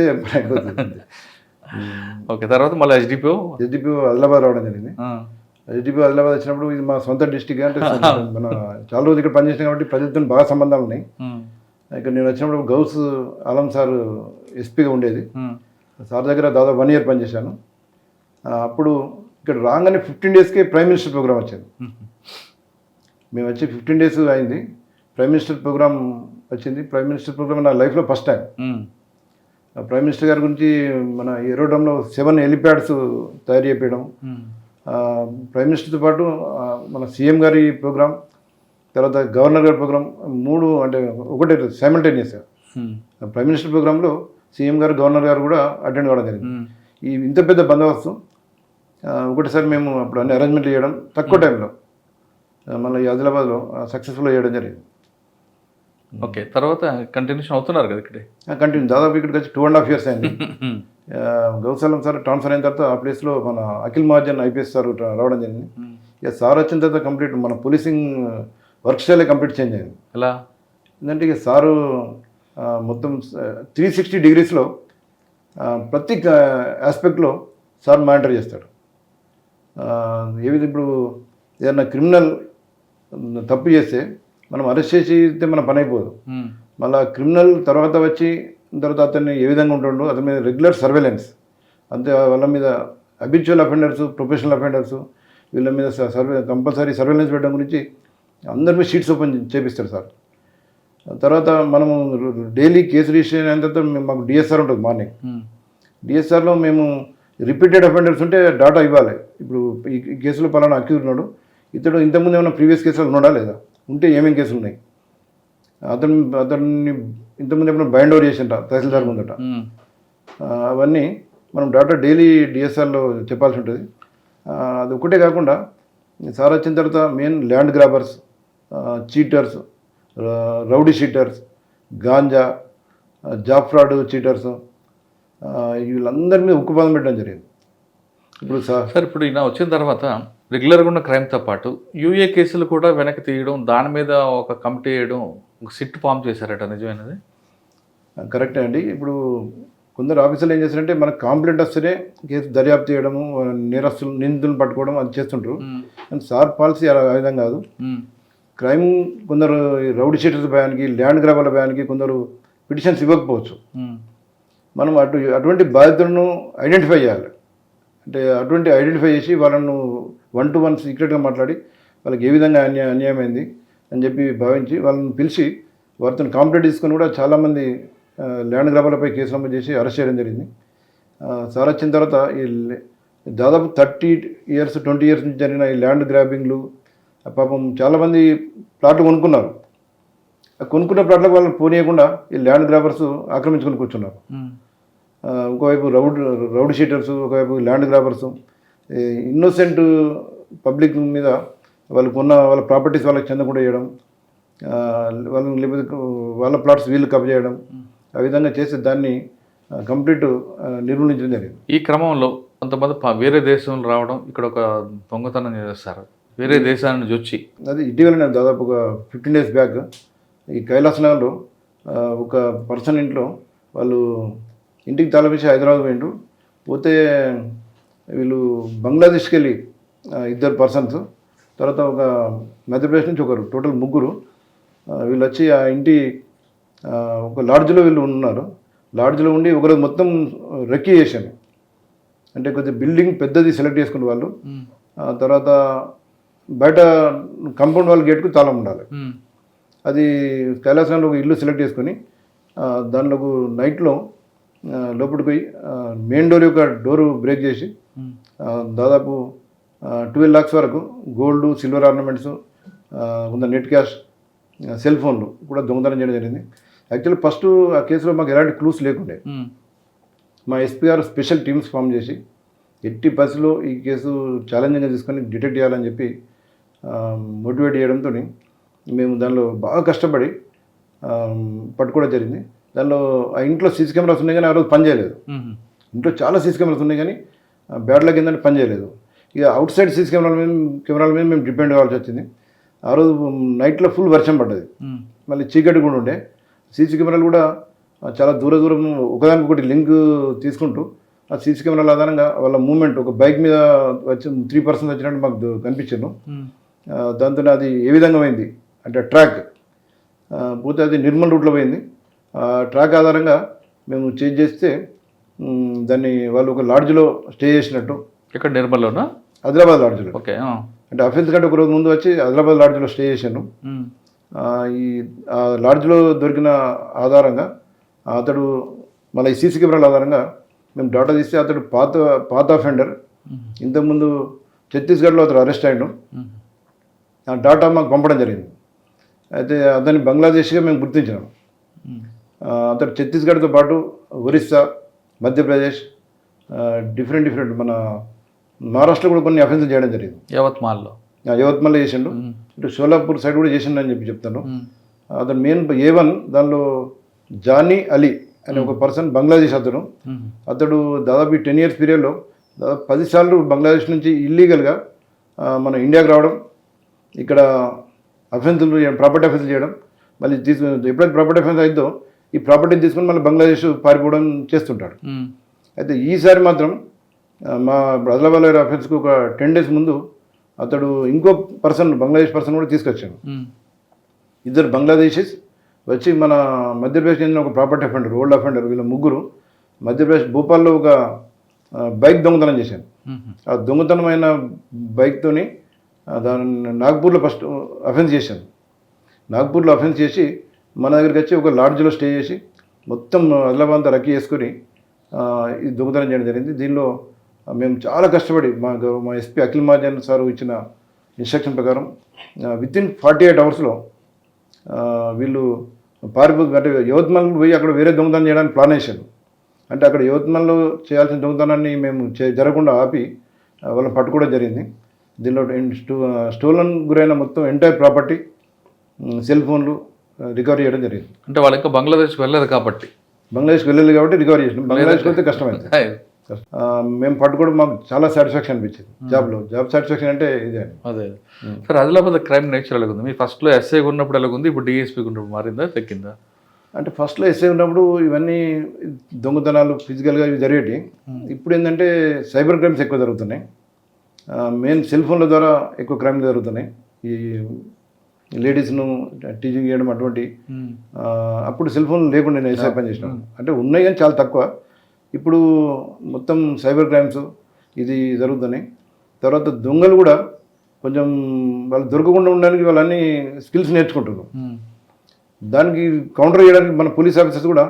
ఓకే. తర్వాత మళ్ళీ ఎస్డిపిఓ ఆదిలాబాద్ రావడం జరిగింది. ఎస్డిపిఓ ఆదిలాబాద్ వచ్చినప్పుడు ఇది మా సొంత డిస్టిక్. అంటే మన చాలా రోజులు ఇక్కడ పనిచేసినాం కాబట్టి ప్రజలతో బాగా సంబంధాలు ఉన్నాయి. ఇక్కడ నేను వచ్చినప్పుడు గౌస్ ఆలం సార్ ఎస్పీగా ఉండేది. సార్ దగ్గర దాదాపు 1 year పనిచేశాను. అప్పుడు ఇక్కడ రాగానే 15 daysకే ప్రైమ్ మినిస్టర్ ప్రోగ్రామ్ వచ్చింది. మేము వచ్చి 15 days అయింది, ప్రైమ్ మినిస్టర్ ప్రోగ్రామ్ వచ్చింది. ప్రైమ్ మినిస్టర్ ప్రోగ్రామ్ నా లైఫ్లో ఫస్ట్ టైం. ప్రైమ్ మినిస్టర్ గారి గురించి మన ఏరోడ్రంలో 7 helipads తయారు చేయడం, ప్రైమ్ మినిస్టర్తో పాటు మన సీఎం గారి ప్రోగ్రామ్, తర్వాత గవర్నర్ గారి ప్రోగ్రామ్ 3 అంటే ఒకటే సైమల్టేనియస్గా. ప్రైమ్ మినిస్టర్ ప్రోగ్రాంలో సీఎం గారు గవర్నర్ గారు కూడా అటెండ్ కావడం జరిగింది. ఈ ఇంత పెద్ద బందోబస్తు ఒకటిసారి మేము అప్పుడు అన్ని అరేంజ్మెంట్లు చేయడం తక్కువ టైంలో మళ్ళీ ఆదిలాబాద్లో సక్సెస్ఫుల్గా చేయడం జరిగింది. ఓకే. తర్వాత కంటిన్యూషన్ అవుతున్నారు కదా ఇక్కడే? కంటిన్యూ దాదాపు ఇక్కడికి వచ్చి 2.5 years అయింది. గౌసాలం సార్ ట్రాన్స్ఫర్ అయిన తర్వాత ఆ ప్లేస్లో మన అఖిల్ మహాజన్ ఐపీఎస్ సార్ రావడం జరిగింది. ఇక సార్ వచ్చిన తర్వాత కంప్లీట్ మన పోలీసింగ్ వర్క్ స్టైలే కంప్లీట్ చేంజ్ అయింది. ఎలా ఎందుకంటే ఇక సారు మొత్తం 360 degreesలో ప్రతి ఆస్పెక్ట్లో సార్ మానిటర్ చేస్తాడు. ఏది ఇప్పుడు ఏదైనా క్రిమినల్ తప్పు చేస్తే మనం అరెస్ట్ చేస్తే మన పని అయిపోదు. మళ్ళీ క్రిమినల్ తర్వాత అతన్ని ఏ విధంగా ఉంటుండో అతని మీద రెగ్యులర్ సర్వేలెన్స్. అంతే వాళ్ళ మీద అబిచువల్ అఫెండర్స్, ప్రొఫెషనల్ అఫెండర్స్ వీళ్ళ మీద కంపల్సరీ సర్వేలెన్స్ పెట్టడం గురించి అందరి మీద షీట్స్ ఓపెన్ చేపిస్తారు సార్. తర్వాత మనము డైలీ కేసు రిజిస్ట్రేషన్ అయిన తర్వాత మాకు డిఎస్ఆర్ ఉంటుంది మార్నింగ్. డిఎస్ఆర్లో మేము రిపీటెడ్ అఫెండర్స్ ఉంటే డాటా ఇవ్వాలి. ఇప్పుడు ఈ కేసులో పలానా అక్యూజ్ ఉన్నాడు, ఇతడు ఇంతకుముందు ఏమైనా ప్రీవియస్ కేసులు ఉన్నాడా లేదా, ఉంటే ఏమేమి కేసులు ఉన్నాయి, అతన్ని ఇంతకుముందు ఏమైనా బైండ్ ఓవర్ చేసింట తహసీల్దార్ ముందట, అవన్నీ మనం డాటా డైలీ డిఎస్ఆర్లో చెప్పాల్సి ఉంటుంది. అది ఒకటే కాకుండా సార్ వచ్చిన తర్వాత main land grabbers, cheaters, rowdy sheeters, ganja, job fraud cheaters, వీళ్ళందరి మీద ఉక్కుపాదం పెట్టడం జరిగింది. ఇప్పుడు సార్ ఇప్పుడు ఈయన వచ్చిన తర్వాత రెగ్యులర్గా ఉన్న క్రైమ్తో పాటు యూఏ కేసులు కూడా వెనక్కి తీయడం, దాని మీద ఒక కమిటీ వేయడం, ఒక సిట్ ఫామ్ చేశారట, నిజమైనది? కరెక్టే అండి. ఇప్పుడు కొందరు ఆఫీసర్లు ఏం చేస్తారంటే మనకు కంప్లైంట్ వస్తేనే కేసు దర్యాప్తు చేయడము, నేరస్తులు నిందితులను పట్టుకోవడం అది చేస్తుంటారు. అండ్ సార్ పాలసీ అలా ఆ విధంగా కాదు. క్రైమ్ కొందరు రౌడీ షీటర్స్ భయానికి, ల్యాండ్ గ్రాబర్ల భయానికి కొందరు పిటిషన్స్ ఇవ్వకపోవచ్చు. మనం అటువంటి బాధితులను ఐడెంటిఫై చేయాలి. అంటే అటువంటి ఐడెంటిఫై చేసి వాళ్ళను 1-to-1 సీక్రెట్గా మాట్లాడి వాళ్ళకి ఏ విధంగా అన్యాయమైంది అని చెప్పి భావించి వాళ్ళని పిలిచి వారితో కంప్లైంట్ తీసుకొని కూడా చాలామంది ల్యాండ్ గ్రాబర్లపై కేసు నమోదు చేసి అరెస్ట్ చేయడం జరిగింది. సార్ వచ్చిన తర్వాత ఈ దాదాపు 30 years 20 years నుంచి జరిగిన ఈ ల్యాండ్ గ్రాబింగ్లు పాపం చాలామంది ప్లాట్లు కొనుక్కున్నారు. కొనుక్కున్న ప్లాట్లకు వాళ్ళని పోనీయకుండా ఈ ల్యాండ్ గ్రాబర్స్ ఆక్రమించుకొని కూర్చున్నారు. ఒకవైపు రౌడ్ షీటర్స్, ఒకవైపు ల్యాండ్ గ్రాబర్స్ ఇన్నోసెంట్ పబ్లిక్ మీద వాళ్ళ ప్రాపర్టీస్ వాళ్ళకి చెందకుండా చేయడం, వాళ్ళని లేకపోతే వాళ్ళ ప్లాట్స్ వీళ్ళు కబ్జా చేయడం, ఆ విధంగా చేసి దాన్ని కంప్లీట్ నిర్మూలించడం జరిగింది. ఈ క్రమంలో కొంతమంది వేరే దేశంలో రావడం, ఇక్కడ ఒక దొంగతనం చేస్తారు వేరే దేశాల నుంచి వచ్చి. అది ఇటీవల నేను దాదాపు ఒక 15 days బ్యాక్ ఈ కైలాస్ నగర్లో ఒక పర్సన్ ఇంట్లో వాళ్ళు ఇంటికి తలపించి హైదరాబాద్ పోయిండ్రు. పోతే వీళ్ళు బంగ్లాదేశ్కి వెళ్ళి 2 persons, తర్వాత ఒక మధ్యప్రదేశ్ నుంచి ఒకరు, టోటల్ 3. వీళ్ళు వచ్చి ఆ ఇంటి ఒక లాడ్జ్లో వీళ్ళు ఉన్నారు. లాడ్జ్లో ఉండి ఒకరోజు మొత్తం రెక్కీ చేశాను. అంటే కొద్దిగా బిల్డింగ్ పెద్దది సెలెక్ట్ చేసుకునే వాళ్ళు. తర్వాత బయట కాంపౌండ్ వాళ్ళ గేట్కు తాళం ఉండాలి. అది కైలాసంలో ఒక ఇల్లు సెలెక్ట్ చేసుకొని దాంట్లోకి నైట్లో లోపలికి పోయి మెయిన్ డోర్ యొక్క డోరు బ్రేక్ చేసి దాదాపు 12 lakhs వరకు గోల్డ్, సిల్వర్ ఆర్నమెంట్స్, కొంత నెట్ క్యాష్, సెల్ ఫోన్లు కూడా దొంగతనం చేయడం జరిగింది. యాక్చువల్లీ ఫస్ట్ ఆ కేసులో మాకు ఎలాంటి క్లూస్ లేకుండే. మా ఎస్పీ గారు స్పెషల్ టీమ్స్ ఫామ్ చేసి ఎట్టి పరిస్థితిలో ఈ కేసు ఛాలెంజింగ్గా తీసుకొని డిటెక్ట్ చేయాలని చెప్పి మోటివేట్ చేయడంతో మేము దానిలో బాగా కష్టపడి పట్టుకోవడం జరిగింది. దానిలో ఆ ఇంట్లో సీసీ కెమెరాస్ ఉన్నాయి కానీ ఆ రోజు పనిచేయలేదు. ఇంట్లో చాలా సీసీ కెమెరాస్ ఉన్నాయి కానీ బ్యాడ్ లక్ ఏంటంటే పనిచేయలేదు. ఇక అవుట్ సైడ్ సీసీ కెమెరాల మీద మేము డిపెండ్ అవ్వాల్సి వచ్చింది. ఆ రోజు నైట్లో ఫుల్ వర్షం పడ్డది, మళ్ళీ చీకటి కూడా ఉండే. సీసీ కెమెరాలు కూడా చాలా దూరం ఒకదానికొకటి లింక్ తీసుకుంటూ ఆ సీసీ కెమెరాల ఆధారంగా వాళ్ళ మూమెంట్, ఒక బైక్ మీద వచ్చి 3 persons వచ్చినట్టు మాకు కనిపించాను. దాంతో అది ఏ విధంగా పోయింది అంటే ట్రాక్ పోతే అది నిర్మల్ రూట్లో పోయింది. ట్రాక్ ఆధారంగా మేము చేంజ్ చేస్తే దాన్ని వాళ్ళు ఒక లాడ్జ్లో స్టే చేసినట్టు. ఇక్కడ నిర్మల్లోనా? ఆదిలాబాద్ లాడ్జ్లో. ఓకే. అంటే అఫెన్స్ కంటే ఒక రోజు ముందు వచ్చి ఆదిలాబాద్ లాడ్జ్లో స్టే చేశాను. ఈ లాడ్జ్లో దొరికిన ఆధారంగా అతడు మళ్ళీ ఈ సీసీ కెమెరాల ఆధారంగా మేము డాటా తీస్తే అతడు పాత అఫెండర్. ఇంతకుముందు ఛత్తీస్గఢ్లో అతడు అరెస్ట్ అయ్యాడు. ఆ డాటా మాకు పంపడం జరిగింది. అయితే అతన్ని బంగ్లాదేశ్గా మేము గుర్తించినాం. అతడు ఛత్తీస్గఢ్తో పాటు ఒరిస్సా, మధ్యప్రదేశ్, డిఫరెంట్ మన మహారాష్ట్ర కూడా కొన్ని అఫెన్సులు చేయడం జరిగింది. యవత్మాల్లో చేసిండు. ఇటు షోలాపూర్ సైడ్ కూడా చేసిండు అని చెప్తాను. అతను మెయిన్ A1 దానిలో జానీ అలీ అనే ఒక పర్సన్, బంగ్లాదేశ్ అతడు దాదాపు 10 years పీరియడ్లో దాదాపు 10 సార్లు బంగ్లాదేశ్ నుంచి ఇల్లీగల్గా మన ఇండియాకి రావడం, ఇక్కడ అఫెన్సులు ప్రాపర్టీ అఫెన్సులు చేయడం, మళ్ళీ ఎప్పుడైతే ప్రాపర్టీ అఫెన్స్ అయిందో ఈ ప్రాపర్టీని తీసుకొని మళ్ళీ బంగ్లాదేశ్ పారిపోవడం చేస్తుంటాడు. అయితే ఈసారి మాత్రం మా ఆదిలాబాద్ అఫెన్స్కి ఒక 10 days ముందు అతడు ఇంకో పర్సన్, బంగ్లాదేశ్ పర్సన్ కూడా తీసుకొచ్చాను. 2 బంగ్లాదేశీస్ వచ్చి మన మధ్యప్రదేశ్ చెందిన ఒక ప్రాపర్టీ అఫెండర్, ఓల్డ్ అఫెండర్, వీళ్ళ 3 మధ్యప్రదేశ్ భోపాల్లో ఒక బైక్ దొంగతనం చేశాను. ఆ దొంగతనమైన బైక్తోని దాన్ని నాగ్పూర్లో ఫస్ట్ అఫెన్స్ చేశాను. నాగ్పూర్లో అఫెన్స్ చేసి మన దగ్గరికి వచ్చి ఒక లాడ్జ్లో స్టే చేసి మొత్తం ఆదిలాబాద్ అంతా రక్కీ చేసుకొని ఇది దొంగతనం చేయడం జరిగింది. దీనిలో మేము చాలా కష్టపడి మా ఎస్పీ అఖిల్ మహాజన్ సార్ ఇచ్చిన ఇన్స్ట్రక్షన్ ప్రకారం వితిన్ 48 hours వీళ్ళు అంటే యవత్మల్ పోయి అక్కడ వేరే దొంగతనం చేయడానికి ప్లాన్ వేశారు. అంటే అక్కడ యవత్మల్లో చేయాల్సిన దొంగతనాన్ని మేము జరగకుండా ఆపి వాళ్ళని పట్టుకోవడం జరిగింది. దీనిలో స్టోలన్ గురైన మొత్తం ఎంటైర్ ప్రాపర్టీ, సెల్ ఫోన్లు రికవరీ చేయడం జరిగింది. అంటే వాళ్ళు ఇంకా బంగ్లాదేశ్కి వెళ్ళలేదు కాబట్టి రికవరీ చేసినాం. బంగ్లాదేశ్కి వస్తే కష్టమైంది. మేము పట్టుకోవడం మాకు చాలా సాటిస్ఫాక్షన్ అనిపించింది. జాబ్ సాటిస్ఫాక్షన్ అంటే ఇదే. అదే సార్, ఆదిలాబాద్ క్రైమ్ నేచర్ ఎలాగుంది? మీ ఫస్ట్లో ఎస్ఐ ఉన్నప్పుడు ఎలాగుంది, ఇప్పుడు డిఎస్పీకి ఉన్నప్పుడు మారిందా, తగ్గిందా? అంటే ఫస్ట్లో ఎస్ఐ ఉన్నప్పుడు ఇవన్నీ దొంగతనాలు ఫిజికల్గా ఇవి జరిగేవి. ఇప్పుడు ఏంటంటే సైబర్ క్రైమ్స్ ఎక్కువ జరుగుతున్నాయి. మెయిన్ సెల్ ఫోన్ల ద్వారా ఎక్కువ క్రైమ్ జరుగుతున్నాయి. ఈ లేడీస్ను టీచింగ్ చేయడం అటువంటి. అప్పుడు సెల్ ఫోన్ లేకుండా నేను ఎస్ఐ పని చేసినాను. అంటే ఉన్నాయి కానీ చాలా తక్కువ. ఇప్పుడు మొత్తం సైబర్ క్రైమ్స్ ఇది జరుగుతున్నాయి. తర్వాత దొంగలు కూడా కొంచెం వాళ్ళు దొరకకుండా ఉండడానికి వాళ్ళన్నీ స్కిల్స్ నేర్చుకుంటున్నారు. దానికి కౌంటర్ చేయడానికి మన పోలీస్ ఆఫీసర్స్ కూడా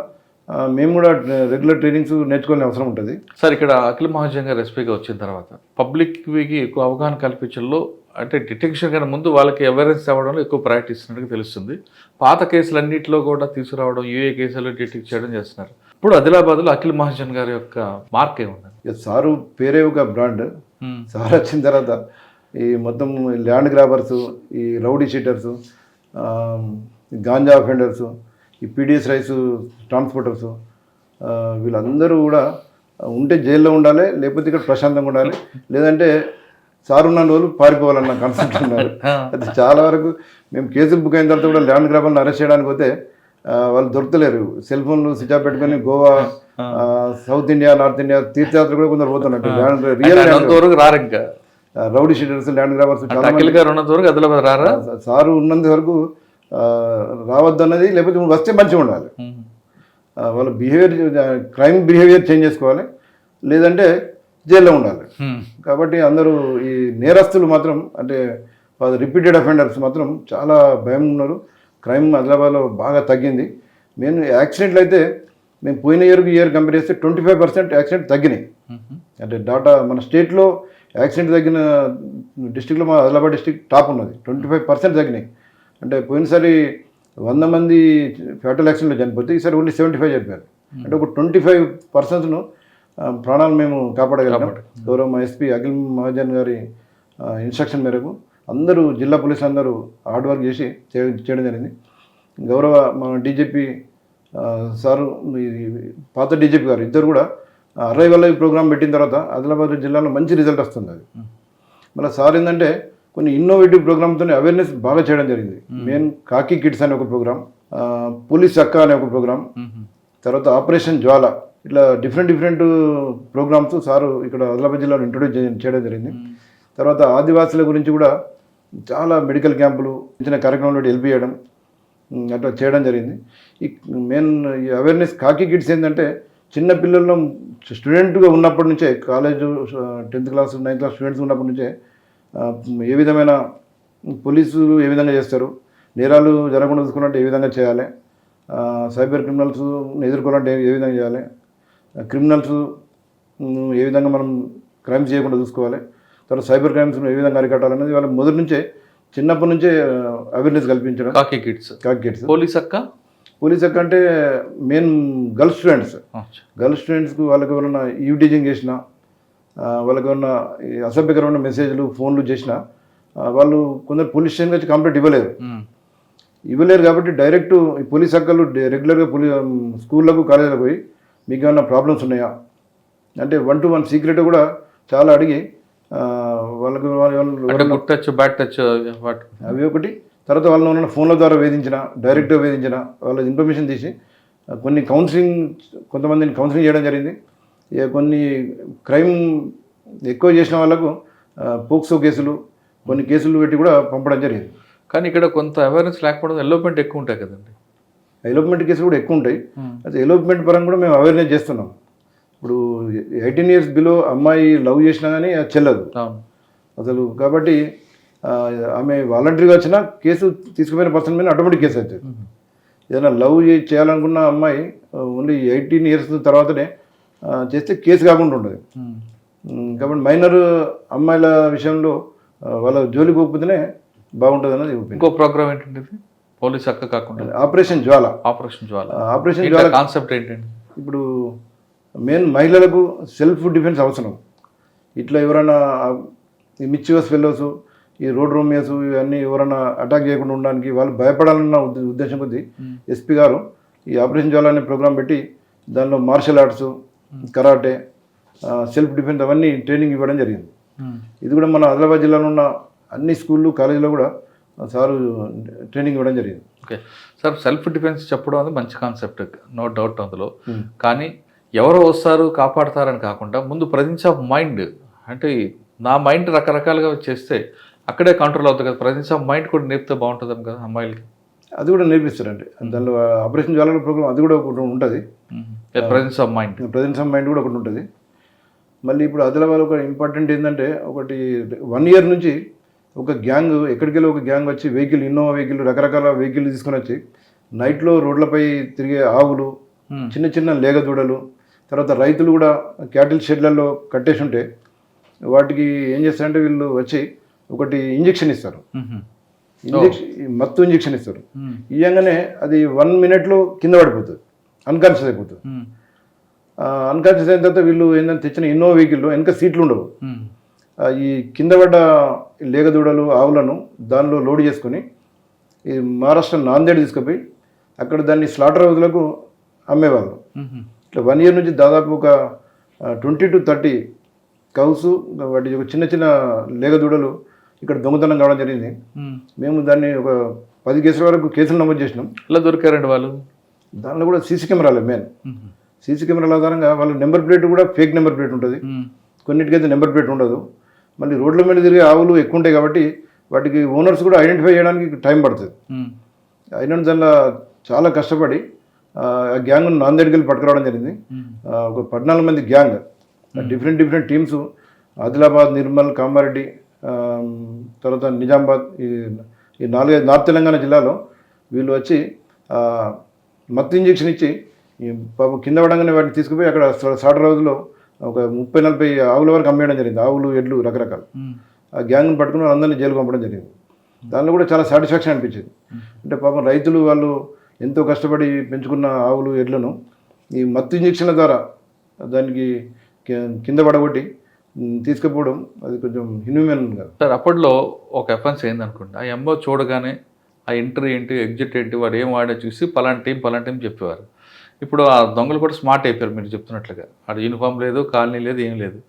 మేము కూడా రెగ్యులర్ ట్రైనింగ్స్ నేర్చుకోవాల్సిన అవసరం ఉంటుంది. సార్, ఇక్కడ అఖిల్ మహాజన్ గారు ఎస్పీగా వచ్చిన తర్వాత పబ్లిక్కి ఎక్కువ అవగాహన కల్పించడంలో అంటే డిటెక్షన్ కన్నా ముందు వాళ్ళకి అవేర్నెస్ అవ్వడంలో ఎక్కువ ప్రయారిటీ ఇస్తున్నట్టుగా తెలుస్తుంది. పాత కేసులన్నింటిలో కూడా తీసుకురావడం, యూఏ కేసులు డిటెక్ట్ చేయడం చేస్తున్నారు. ఇప్పుడు ఆదిలాబాద్లో అఖిల్ మహాజన్ గారి యొక్క మార్క్ ఏముంది? సారు పేరే ఒక బ్రాండ్. సార్ వచ్చిన తర్వాత ఈ మొత్తం ల్యాండ్ గ్రాబర్స్, ఈ రౌడీ షీటర్స్, గాంజా అఫెండర్స్, ఈ పీడిఎస్ రైస్ ట్రాన్స్పోర్టర్స్, వీళ్ళందరూ కూడా ఉంటే జైల్లో ఉండాలి, లేకపోతే ఇక్కడ ప్రశాంతంగా ఉండాలి, లేదంటే సార్ ఉన్న రోజులు పారిపోవాలన్న కాన్సెప్ట్ ఉన్నారు. అది చాలా వరకు మేము కేసులు బుక్ అయిన తర్వాత కూడా ల్యాండ్ గ్రాబర్ని అరెస్ట్ చేయడానికి పోతే వాళ్ళు దొరకలేరు. సెల్ ఫోన్లు స్విచ్ ఆఫ్ పెట్టుకొని Goa, south India, north India తీర్థయాత్ర కూడా కొందరు పోతున్నట్టు. Rowdy sheeters, land grabbers sir ఉన్నంత వరకు రావద్దన్నది, లేకపోతే వస్తే మంచిగా ఉండాలి. వాళ్ళ బిహేవియర్, క్రైమ్ బిహేవియర్ చేంజ్ చేసుకోవాలి, లేదంటే జైల్లో ఉండాలి. కాబట్టి అందరూ ఈ నేరస్తులు మాత్రం అంటే రిపీటెడ్ అఫెండర్స్ మాత్రం చాలా భయం ఉన్నారు. క్రైమ్ ఆదిలాబాద్లో బాగా తగ్గింది. మేము యాక్సిడెంట్లు అయితే మేము పోయిన ఇయర్ కంపేర్ చేస్తే 25% యాక్సిడెంట్ తగ్గినాయి. అంటే డాటా మన స్టేట్లో యాక్సిడెంట్ తగ్గిన డిస్టిక్లో మా ఆదిలాబాద్ డిస్టిక్ టాప్ ఉన్నది. 25% తగ్గినాయి. అంటే పోయినసారి 100 మంది ఫ్యాటల్ యాక్సిడెంట్లో చనిపోతే ఈసారి ఓన్లీ 75 చనిపోయారు. అంటే ఒక 25%ను ప్రాణాలు మేము కాపాడగలిగాం. గౌరవ మా ఎస్పీ అఖిల్ మహాజన్ గారి ఇన్స్ట్రక్షన్ మేరకు అందరూ జిల్లా పోలీసులు అందరూ హార్డ్ వర్క్ చేసి చేయడం జరిగింది. గౌరవ మన డీజీపీ సారు, పాత డీజీపీ గారు ఇద్దరు కూడా అరైవల్ ప్రోగ్రామ్ పెట్టిన తర్వాత ఆదిలాబాద్ జిల్లాలో మంచి రిజల్ట్ వస్తుంది. అది మళ్ళీ సార్ ఏంటంటే కొన్ని ఇన్నోవేటివ్ ప్రోగ్రామ్తో అవేర్నెస్ బాగా చేయడం జరిగింది. మెయిన్ కాకి కిడ్స్ అనే ఒక ప్రోగ్రామ్, పోలీస్ అక్క అనే ఒక ప్రోగ్రామ్, తర్వాత ఆపరేషన్ జ్వాల, ఇట్లా డిఫరెంట్ ప్రోగ్రామ్స్ సారు ఇక్కడ ఆదిలాబాద్ జిల్లాలో ఇంట్రొడ్యూస్ చేయడం జరిగింది. తర్వాత ఆదివాసుల గురించి కూడా చాలా మెడికల్ క్యాంపులు, చిన్న కార్యక్రమంలో హెల్ప్ చేయడం, అట్లా చేయడం జరిగింది. ఈ మెయిన్ ఈ అవేర్నెస్ కాకి కిడ్స్ ఏంటంటే చిన్న పిల్లల్లో స్టూడెంట్గా ఉన్నప్పటి నుంచే, college 10th class 9th class students ఉన్నప్పటి నుంచే ఏ విధమైన పోలీసులు ఏ విధంగా చేస్తారు, నేరాలు జరగకుండా చూసుకున్నట్టు ఏ విధంగా చేయాలి, సైబర్ క్రిమినల్స్ ఎదుర్కోవాలంటే ఏ విధంగా చేయాలి, క్రిమినల్స్ ఏ విధంగా మనం క్రైమ్స్ చేయకుండా చూసుకోవాలి, తర్వాత సైబర్ క్రైమ్స్ ఏ విధంగా అరికట్టాలనేది వాళ్ళ మొదటి నుంచే చిన్నప్పటి నుంచే అవేర్నెస్ కల్పించడం. కాకి కిడ్స్ పోలీస్ అక్క అంటే మెయిన్ గర్ల్స్ స్టూడెంట్స్కి వాళ్ళకి ఎవరైనా ఈవ్టీజింగ్ చేసినా, వాళ్ళకి ఏమన్నా అసభ్యకరమైన మెసేజ్లు ఫోన్లు చేసినా వాళ్ళు కొందరు పోలీస్ స్టేషన్కి వచ్చి కంప్లైంట్ ఇవ్వలేరు. కాబట్టి డైరెక్ట్ ఈ పోలీస్ అక్కలు రెగ్యులర్గా స్కూళ్ళకు కాలేజీలకు పోయి మీకు ఏమన్నా ప్రాబ్లమ్స్ ఉన్నాయా అంటే 1-to-1 సీక్రెట్ కూడా చాలా అడిగి వాళ్ళకి అవి ఒకటి. తర్వాత వాళ్ళని ఉన్న ఫోన్ల ద్వారా వేధించిన, డైరెక్ట్గా వేధించిన వాళ్ళ ఇన్ఫర్మేషన్ తీసి కొంతమందిని కౌన్సిలింగ్ చేయడం జరిగింది. కొన్ని క్రైమ్ ఎక్కువ చేసిన వాళ్ళకు పోక్సో కేసులు, కొన్ని కేసులు పెట్టి కూడా పంపడం జరిగింది. కానీ ఇక్కడ కొంత అవేర్నెస్ లేకపోవడం, ఎలోప్మెంట్ ఎక్కువ ఉంటాయి కదండి. ఎలోప్మెంట్ కేసులు కూడా ఎక్కువ ఉంటాయి. అయితే ఎలోప్మెంట్ పరంగా కూడా మేము అవేర్నెస్ చేస్తున్నాం. ఇప్పుడు 18 years బిలో అమ్మాయి లవ్ చేసినా కానీ అది చెల్లదు అసలు. కాబట్టి ఆమె వాలంటరీగా వచ్చిన కేసు తీసుకుపోయిన పర్సన్ మీద ఆటోమేటిక్ కేసు అవుతుంది. ఏదైనా లవ్ చేయాలనుకున్న అమ్మాయి ఓన్లీ 18 years తర్వాతనే చేస్తే కేసు కాకుండా ఉంటుంది. కాబట్టి మైనర్ అమ్మాయిల విషయంలో వాళ్ళ జోలికి పోకపోతేనే బాగుంటుంది అన్నది. ఇంకో ప్రోగ్రామ్ ఏంటంటే పోలీస్ అక్క కాకుండా ఆపరేషన్ జ్వాల కాన్సెప్ట్ ఏంటండి? ఇప్పుడు మెయిన్ మహిళలకు సెల్ఫ్ డిఫెన్స్ అవసరం. ఇట్లా ఎవరైనా ఈ మిచ్యూస్ ఫెలోస్, ఈ రోడ్ రోమియస్ ఇవన్నీ ఎవరైనా అటాక్ చేయకుండా ఉండడానికి వాళ్ళు భయపడాలన్న ఉద్దేశం కొద్దీ ఎస్పీ గారు ఈ ఆపరేషన్ జ్వాల అనే ప్రోగ్రాం పెట్టి దానిలో martial arts, karate, self defence అవన్నీ ట్రైనింగ్ ఇవ్వడం జరిగింది. ఇది కూడా మన ఆదిలాబాద్ జిల్లాలో ఉన్న అన్ని స్కూళ్ళు, కాలేజీలో కూడా సారు ట్రైనింగ్ ఇవ్వడం జరిగింది. ఓకే సార్, సెల్ఫ్ డిఫెన్స్ చెప్పడం అనేది మంచి కాన్సెప్ట్, నో డౌట్ అందులో. కానీ ఎవరో వస్తారు కాపాడతారని కాకుండా ముందు ప్రజెన్స్ ఆఫ్ మైండ్, అంటే నా మైండ్ రకరకాలుగా చేస్తే అక్కడే కంట్రోల్ అవుతుంది కదా, ప్రజెన్స్ ఆఫ్ మైండ్ కూడా నేర్పితే బాగుంటుంది కదా అమ్మాయిలకి. అది కూడా నేర్పిస్తారండి దానిలో ఆపరేషన్ జ్వాలల ప్రోగ్రామ్ అది కూడా ఒకటి ఉంటుంది. ప్రజెన్స్ ఆఫ్ మైండ్ కూడా ఒకటి ఉంటుంది. మళ్ళీ ఇప్పుడు ఆదిలాబాద్ ఒక ఇంపార్టెంట్ ఏంటంటే ఒకటి 1 year నుంచి ఒక గ్యాంగ్ ఎక్కడికెళ్ళి ఒక గ్యాంగ్ వచ్చి వెహికల్, ఇన్నోవా వెహికల్, రకరకాల వెహికల్ తీసుకొని వచ్చి నైట్లో రోడ్లపై తిరిగే ఆవులు, చిన్న చిన్న లేగదూడలు, తర్వాత రైతులు కూడా క్యాటిల్ షెడ్లలో కట్టేసి ఉంటే వాటికి ఏం చేస్తారంటే వీళ్ళు వచ్చి ఒకటి ఇంజెక్షన్ ఇస్తారు. మత్తు ఇంజెక్షన్ ఇస్తారు. ఇవ్వగానే అది 1 minute కింద పడిపోతుంది, అన్కాన్షియస్ అయిపోతుంది. అన్కాన్షియస్ అయిన తర్వాత వీళ్ళు ఏంటంటే తెచ్చిన ఇన్నోవా వెహికల్లో వెనక సీట్లు ఉండవు. ఈ కింద పడ్డ లేగదూడలు ఆవులను దానిలో లోడ్ చేసుకొని ఈ మహారాష్ట్ర నాందేడ్ తీసుకుపోయి అక్కడ దాన్ని స్లాటర్ హౌస్లకు అమ్మేవాళ్ళు. ఇట్లా 1 year నుంచి దాదాపు ఒక 20 to 30 కౌస్, వాటి చిన్న చిన్న లేగదూడలు ఇక్కడ దొంగతనం కావడం జరిగింది. మేము దాన్ని ఒక 10 కేసుల వరకు కేసులు నమోదు చేసినాం. ఇలా దొరికారండి వాళ్ళు. దానిలో కూడా సీసీ కెమెరాలే మెయిన్. సీసీ కెమెరాల ఆధారంగా వాళ్ళ నెంబర్ ప్లేట్ కూడా ఫేక్ నెంబర్ ప్లేట్ ఉంటుంది, కొన్నిటికైతే నెంబర్ ప్లేట్ ఉండదు. మళ్ళీ రోడ్ల మీద తిరిగే ఆవులు ఎక్కువ ఉంటాయి కాబట్టి వాటికి ఓనర్స్ కూడా ఐడెంటిఫై చేయడానికి టైం పడుతుంది. అయినా దానిలో చాలా కష్టపడి ఆ గ్యాంగ్ను నాందేడ్కి వెళ్ళి పట్టుకురావడం జరిగింది. ఒక 14 మంది gang, different teams, Adilabad, Nirmal, Kamareddy, తర్వాత నిజామాబాద్, ఈ 4 నార్త్ తెలంగాణ జిల్లాలో వీళ్ళు వచ్చి మత్తు ఇంజెక్షన్ ఇచ్చి కింద పడంగానే వాటిని తీసుకుపోయి అక్కడ స్లాటర్ హౌస్లో ఒక 30-40 ఆవుల వరకు అమ్మేయడం జరిగింది. ఆవులు, ఎడ్లు, రకరకాలు. ఆ గ్యాంగ్ని పట్టుకుని అందరినీ జైలు పంపడం జరిగింది. దానిలో కూడా చాలా సాటిస్ఫాక్షన్ అనిపించింది. అంటే పాపం రైతులు వాళ్ళు ఎంతో కష్టపడి పెంచుకున్న ఆవులు, ఎడ్లను ఈ మత్తు ఇంజెక్షన్ల ద్వారా దానికి కింద పడగొట్టి తీసుకుపోవడం అది కొంచెం ఇన్హ్యూమన్ కాదు సార్. అప్పట్లో ఒక ఎఫెన్స్ అయిందనుకోండి, ఆ ఎంఓ చూడగానే ఆ ఎంట్రీ ఏంటి, ఎగ్జిట్ ఏంటి, వాడు ఏం వాడే చూసి పలాంటి టీం చెప్పేవారు. ఇప్పుడు ఆ దొంగలు కూడా స్మార్ట్ అయిపోయారు మీరు చెప్తున్నట్లుగా. అక్కడ యూనిఫామ్ లేదు, కాలనీ లేదు, ఏం లేదు.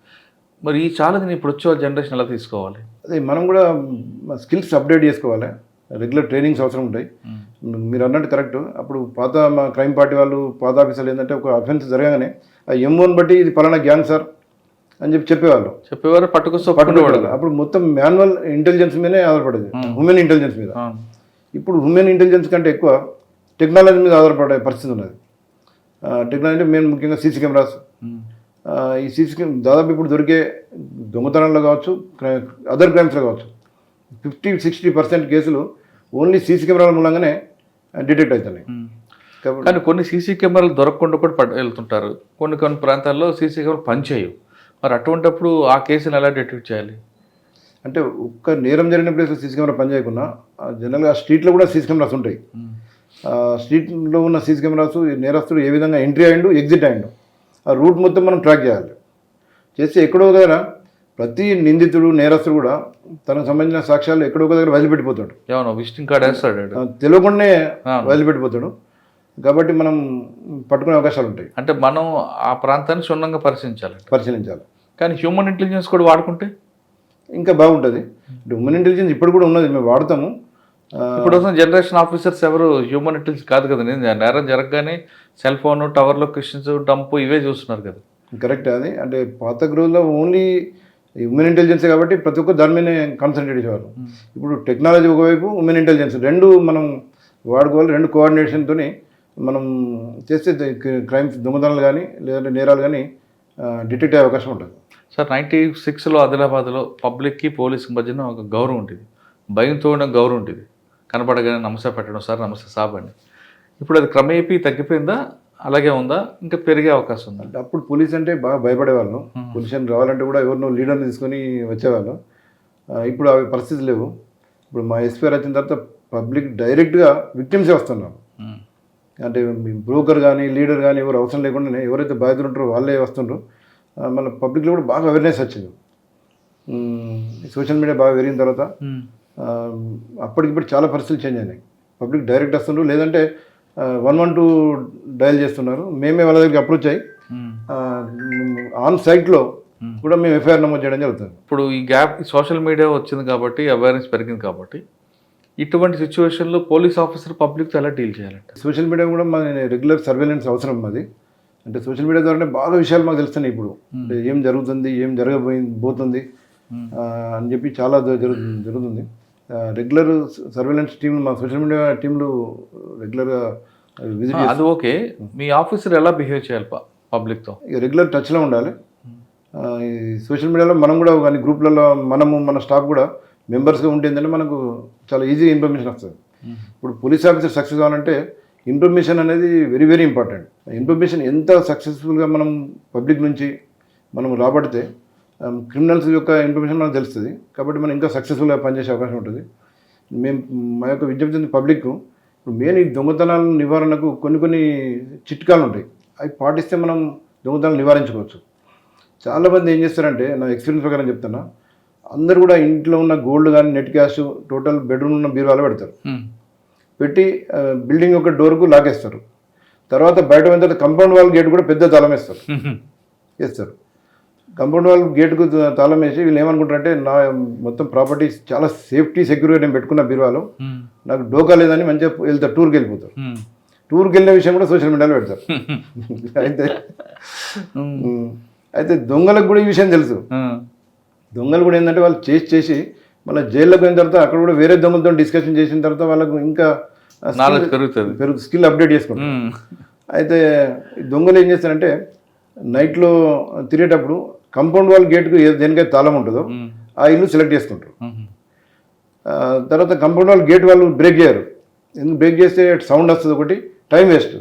మరి ఈ ఛాలెంజ్ని ఇప్పుడు వచ్చే జనరేషన్ ఎలా తీసుకోవాలి? అదే మనం కూడా స్కిల్స్ అప్డేట్ చేసుకోవాలి. రెగ్యులర్ ట్రైనింగ్స్ అవసరం ఉంటాయి. మీరు అన్నట్టు కరెక్ట్. అప్పుడు పాత మా క్రైమ్ పార్టీ వాళ్ళు, పాత ఆఫీసర్లు ఏంటంటే ఒక అఫెన్స్ జరగగానే ఆ ఎంఓని బట్టి ఇది పలానా గ్యాంగ్ సార్ అని చెప్పేవారు పట్టుకోవాలి. అప్పుడు మొత్తం మాన్యువల్ ఇంటెలిజెన్స్ మీదనే ఆధారపడేది, హ్యూమన్ ఇంటెలిజెన్స్ మీద. ఇప్పుడు హ్యూమన్ ఇంటెలిజెన్స్ కంటే ఎక్కువ టెక్నాలజీ మీద ఆధారపడే పరిస్థితి ఉన్నది. టెక్నాలజీ మెయిన్ ముఖ్యంగా సీసీ కెమెరాస్. ఈ సీసీ కెమెరా దాదాపు ఇప్పుడు దొరికే దొంగతనంలో కావచ్చు, అదర్ క్రైమ్స్లో కావచ్చు, 50-60% కేసులు ఓన్లీ సీసీ కెమెరాల మూలంగానే డిటెక్ట్ అవుతున్నాయి. కానీ కొన్ని సీసీ కెమెరాలు దొరకకుండా కూడా వెళ్తుంటారు. కొన్ని ప్రాంతాల్లో సీసీ కెమెరాలు పనిచేయవు. మరి అటువంటిప్పుడు ఆ కేసులు ఎలా డిటెక్ట్ చేయాలి? అంటే ఒక్క నేరం జరిగిన ప్లేస్లో సీసీ కెమెరా పనిచేయకుండా జనరల్గా స్ట్రీట్లో కూడా సీసీ కెమెరాస్ ఉంటాయి. స్ట్రీట్లో ఉన్న సీసీ కెమెరాస్ నేరస్తుడు ఏ విధంగా ఎంట్రీ అయ్యిండు, ఎగ్జిట్ అయ్యిండు, ఆ రూట్ మొత్తం మనం ట్రాక్ చేయాలి. చేస్తే ఎక్కడో దగ్గర ప్రతి నిందితుడు, నేరస్తుడు కూడా తనకు సంబంధించిన సాక్ష్యాలు ఎక్కడో దగ్గర వదిలిపెట్టిపోతాడు. విజిటింగ్ కార్డ్ వేస్తాడు, తెలియకుండానే వదిలిపెట్టిపోతాడు. కాబట్టి మనం పట్టుకునే అవకాశాలు ఉంటాయి. అంటే మనం ఆ ప్రాంతాన్ని క్షుణ్ణంగా పరిశీలించాలి. కానీ హ్యూమన్ ఇంటెలిజెన్స్ కూడా వాడుకుంటే ఇంకా బాగుంటుంది. హ్యూమన్ ఇంటెలిజెన్స్ ఇప్పుడు కూడా ఉన్నది, మేము వాడతాము. ఇప్పుడు వస్తున్న జనరేషన్ ఆఫీసర్స్ ఎవరు హ్యూమన్ ఇంటెలిజెన్స్ కాదు కదా. నేరం జరగగానే cell phone, tower locations, dump ఇవే చూస్తున్నారు కదా. కరెక్ట్. అది అంటే పాత రోజుల్లో ఓన్లీ హ్యూమన్ ఇంటెలిజెన్స్ కాబట్టి ప్రతి ఒక్క దాని మీదనే కాన్సన్ట్రేట్ చేసేవారు. ఇప్పుడు టెక్నాలజీ ఒకవైపు, హ్యూమన్ ఇంటెలిజెన్స్ రెండు మనం వాడుకోవాలి. రెండు కోఆర్డినేషన్తో మనం చేస్తే క్రైమ్స్, దొంగతనాలు కానీ లేదంటే నేరాలు కానీ డిటెక్ట్ అయ్యే అవకాశం ఉంటుంది. సార్ 96లో ఆదిలాబాద్లో పబ్లిక్కి పోలీసుకి మధ్యన ఒక గౌరవం ఉంటుంది, భయంతో ఉన్న గౌరవం ఉంటుంది. కనపడగానే నమస్తే పెట్టడం, సార్ నమస్తే సాబ్ అని. ఇప్పుడు అది క్రమేపీ తగ్గిపోయిందా, అలాగే ఉందా, ఇంకా పెరిగే అవకాశం ఉందా? అంటే అప్పుడు పోలీస్ అంటే బాగా భయపడేవాళ్ళు. పొజిషన్ రావాలంటే కూడా ఎవరినో లీడర్ని తీసుకొని వచ్చేవాళ్ళు. ఇప్పుడు అవి పరిస్థితులు లేవు. ఇప్పుడు మా ఎస్పీఆర్ వచ్చిన తర్వాత పబ్లిక్ డైరెక్ట్గా విక్టిమ్సే వస్తున్నారు. అంటే బ్రోకర్ కానీ లీడర్ కానీ ఎవరు అవసరం లేకుండానే ఎవరైతే బాధితులు ఉంటారో వాళ్ళే వస్తుండ్రు. మన పబ్లిక్లో కూడా బాగా అవేర్నెస్ వచ్చింది. సోషల్ మీడియా బాగా పెరిగిన తర్వాత అప్పటికిప్పుడు చాలా పరిస్థితులు చేంజ్ అయినాయి. పబ్లిక్ డైరెక్ట్ వస్తుండ్రు, లేదంటే 112 డయల్ చేస్తున్నారు. మేమే వాళ్ళ దగ్గరికి అప్రోచ్ అయ్యి ఆన్ సైట్లో కూడా మేము ఎఫ్ఐఆర్ నమోదు చేయడం జరుగుతుంది. ఇప్పుడు ఈ గ్యాప్ సోషల్ మీడియా వచ్చింది కాబట్టి, అవేర్నెస్ పెరిగింది కాబట్టి ఇటువంటి సిచ్యువేషన్లో పోలీస్ ఆఫీసర్ పబ్లిక్తో ఎలా డీల్ చేయాలంటే? సోషల్ మీడియా కూడా మన రెగ్యులర్ సర్వేలెన్స్ అవసరం అది. అంటే సోషల్ మీడియా ద్వారానే బాగా విషయాలు మాకు తెలుస్తున్నాయి ఇప్పుడు. అంటే ఏం జరుగుతుంది, ఏం జరగబోతుంది అని చెప్పి చాలా జరుగుతుంది. రెగ్యులర్ సర్వేలెన్స్ టీమ్, మా సోషల్ మీడియా టీంలు రెగ్యులర్గా విజిట్ అది ఓకే, మీ ఆఫీసర్ ఎలా బిహేవ్ చేయాలి పబ్లిక్తో? రెగ్యులర్ టచ్లో ఉండాలి. ఈ సోషల్ మీడియాలో మనం కూడా కానీ గ్రూప్లలో మన స్టాఫ్ కూడా మెంబర్స్గా ఉంటే ఏంటంటే మనకు చాలా ఈజీగా ఇన్ఫర్మేషన్ వస్తుంది. ఇప్పుడు పోలీస్ ఆఫీసర్ సక్సెస్ కావాలంటే ఇన్ఫర్మేషన్ అనేది వెరీ వెరీ ఇంపార్టెంట్. ఇన్ఫర్మేషన్ ఎంత సక్సెస్ఫుల్గా మనం పబ్లిక్ నుంచి మనం రాబడితే క్రిమినల్స్ యొక్క ఇన్ఫర్మేషన్ మనకు తెలుస్తుంది. కాబట్టి మనం ఇంకా సక్సెస్ఫుల్గా పనిచేసే అవకాశం ఉంటుంది. మా యొక్క విజ్ఞప్తి పబ్లిక్ ఇప్పుడు మెయిన్ ఈ దొంగతనాల నివారణకు కొన్ని చిట్కాలు ఉంటాయి. అవి పాటిస్తే మనం దొంగతనాలు నివారించుకోవచ్చు. చాలామంది ఏం చేస్తారంటే, నా ఎక్స్పీరియన్స్ ప్రకారం చెప్తున్నా, అందరూ కూడా ఇంట్లో ఉన్న గోల్డ్ కానీ నెట్ క్యాష్ టోటల్ బెడ్రూమ్ ఉన్న బీరువాలో పెడతారు. పెట్టి బిల్డింగ్ యొక్క డోర్కు లాగేస్తారు. తర్వాత బయట పోయిన తర్వాత కంపౌండ్ వాల్ గేట్ కూడా పెద్ద తాళం వేస్తారు. కంపౌండ్ వాల్ గేట్కు తాళం వేసి వీళ్ళు ఏమనుకుంటారంటే, నా మొత్తం ప్రాపర్టీస్ చాలా సేఫ్టీ సెక్యూర్గా నేను పెట్టుకున్న బీరువాలో నాకు డోకా లేదని మంచిగా వెళ్తారు, టూర్కి వెళ్ళిపోతారు. టూర్కి వెళ్ళిన విషయం కూడా సోషల్ మీడియాలో పెడతారు. అయితే దొంగలకు కూడా ఈ విషయం తెలుసు. దొంగలు కూడా ఏంటంటే వాళ్ళు చేసి మళ్ళీ జైల్లోకి పోయిన తర్వాత అక్కడ కూడా వేరే దొంగలతో డిస్కషన్ చేసిన తర్వాత వాళ్ళకు ఇంకా స్కిల్ అప్డేట్ చేసుకుంటారు. అయితే దొంగలు ఏం చేస్తారంటే, నైట్లో తిరిగేటప్పుడు కంపౌండ్ వాల్ గేట్కు దేనికైతే తాళం ఉంటుందో ఆ ఇల్లు సెలెక్ట్ చేసుకుంటారు. తర్వాత కంపౌండ్ వాల్ గేట్ వాళ్ళు బ్రేక్ చేయరు. ఎందుకు బ్రేక్ చేస్తే సౌండ్ వస్తుంది, ఒకటి టైం వేస్ట్.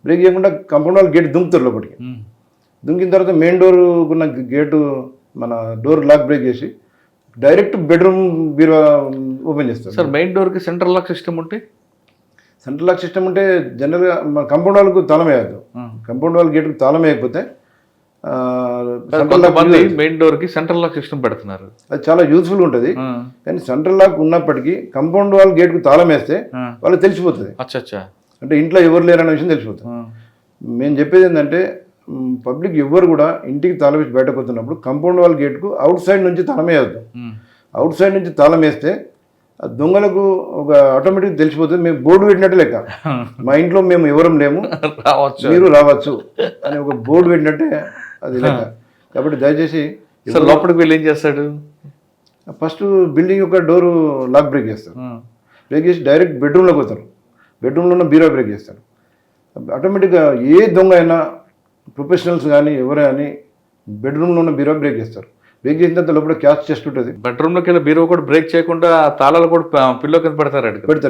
బ్రేక్ చేయకుండా కంపౌండ్ వాల్ గేట్ దుంకుతారు లోపలికి. దుంకిన తర్వాత మెయిన్ డోర్ ఉన్న గేటు మన డోర్ లాక్ బ్రేక్ చేసి డైరెక్ట్ బెడ్రూమ్ బీరువా ఓపెన్ చేస్తారు. సార్, మెయిన్ డోర్కి సెంట్రల్ లాక్ సిస్టమ్ ఉంటే? సెంట్రల్ లాక్ సిస్టమ్ ఉంటే జనరల్గా మన కంపౌండ్ వాల్కు తాళం వేయద్దు. కంపౌండ్ వాల్ గేట్కు తాళం వేయకపోతే మెయిన్ డోర్కి సెంట్రల్ లాక్ సిస్టమ్ పెడుతున్నారు. అది చాలా యూస్ఫుల్ ఉంటుంది. కానీ సెంట్రల్ లాక్ ఉన్నప్పటికీ కంపౌండ్ వాల్ గేట్కు తాళం వేస్తే వాళ్ళకి తెలిసిపోతుంది. అంటే ఇంట్లో ఎవరు లేరన్న విషయం తెలిసిపోతుంది. మేము చెప్పేది ఏంటంటే, పబ్లిక్ ఎవ్వరు కూడా ఇంటికి తాళం వేసి బయటకు వస్తున్నప్పుడు కంపౌండ్ వాల్ గేట్కు అవుట్ సైడ్ నుంచి తాళం వేయద్దు. అవుట్ సైడ్ నుంచి తాళం వేస్తే దొంగలకు ఒక ఆటోమేటిక్ తెలిసిపోతుంది. మేము బోర్డు పెట్టినట్టు లెక్క, మా ఇంట్లో మేము ఎవరం లేము, మీరు రావచ్చు అని ఒక బోర్డు పెట్టినట్టే అది లెక్క. కాబట్టి దయచేసి లోపలికి వెళ్ళి ఏం చేస్తాడు, ఫస్ట్ బిల్డింగ్ యొక్క డోరు లాక్ బ్రేక్ చేస్తారు. బ్రేక్ చేసి డైరెక్ట్ బెడ్రూమ్లోకి పోతారు. బెడ్రూమ్లో ఉన్న బీరో బ్రేక్ చేస్తారు. ఆటోమేటిక్గా ఏ దొంగ అయినా, ప్రొఫెషనల్స్ కానీ ఎవరు కానీ బెడ్రూమ్లో ఉన్న బీరో బ్రేక్ చేస్తారు. బ్రేక్ చేసిన తర్వాత లోపల క్యాష్ చెస్ట్ ఉంటుంది. బెడ్రూమ్లోకి వెళ్ళి బీరో కూడా బ్రేక్ చేయకుండా తాళాలు కూడా పిల్లో కింద పెడతారు.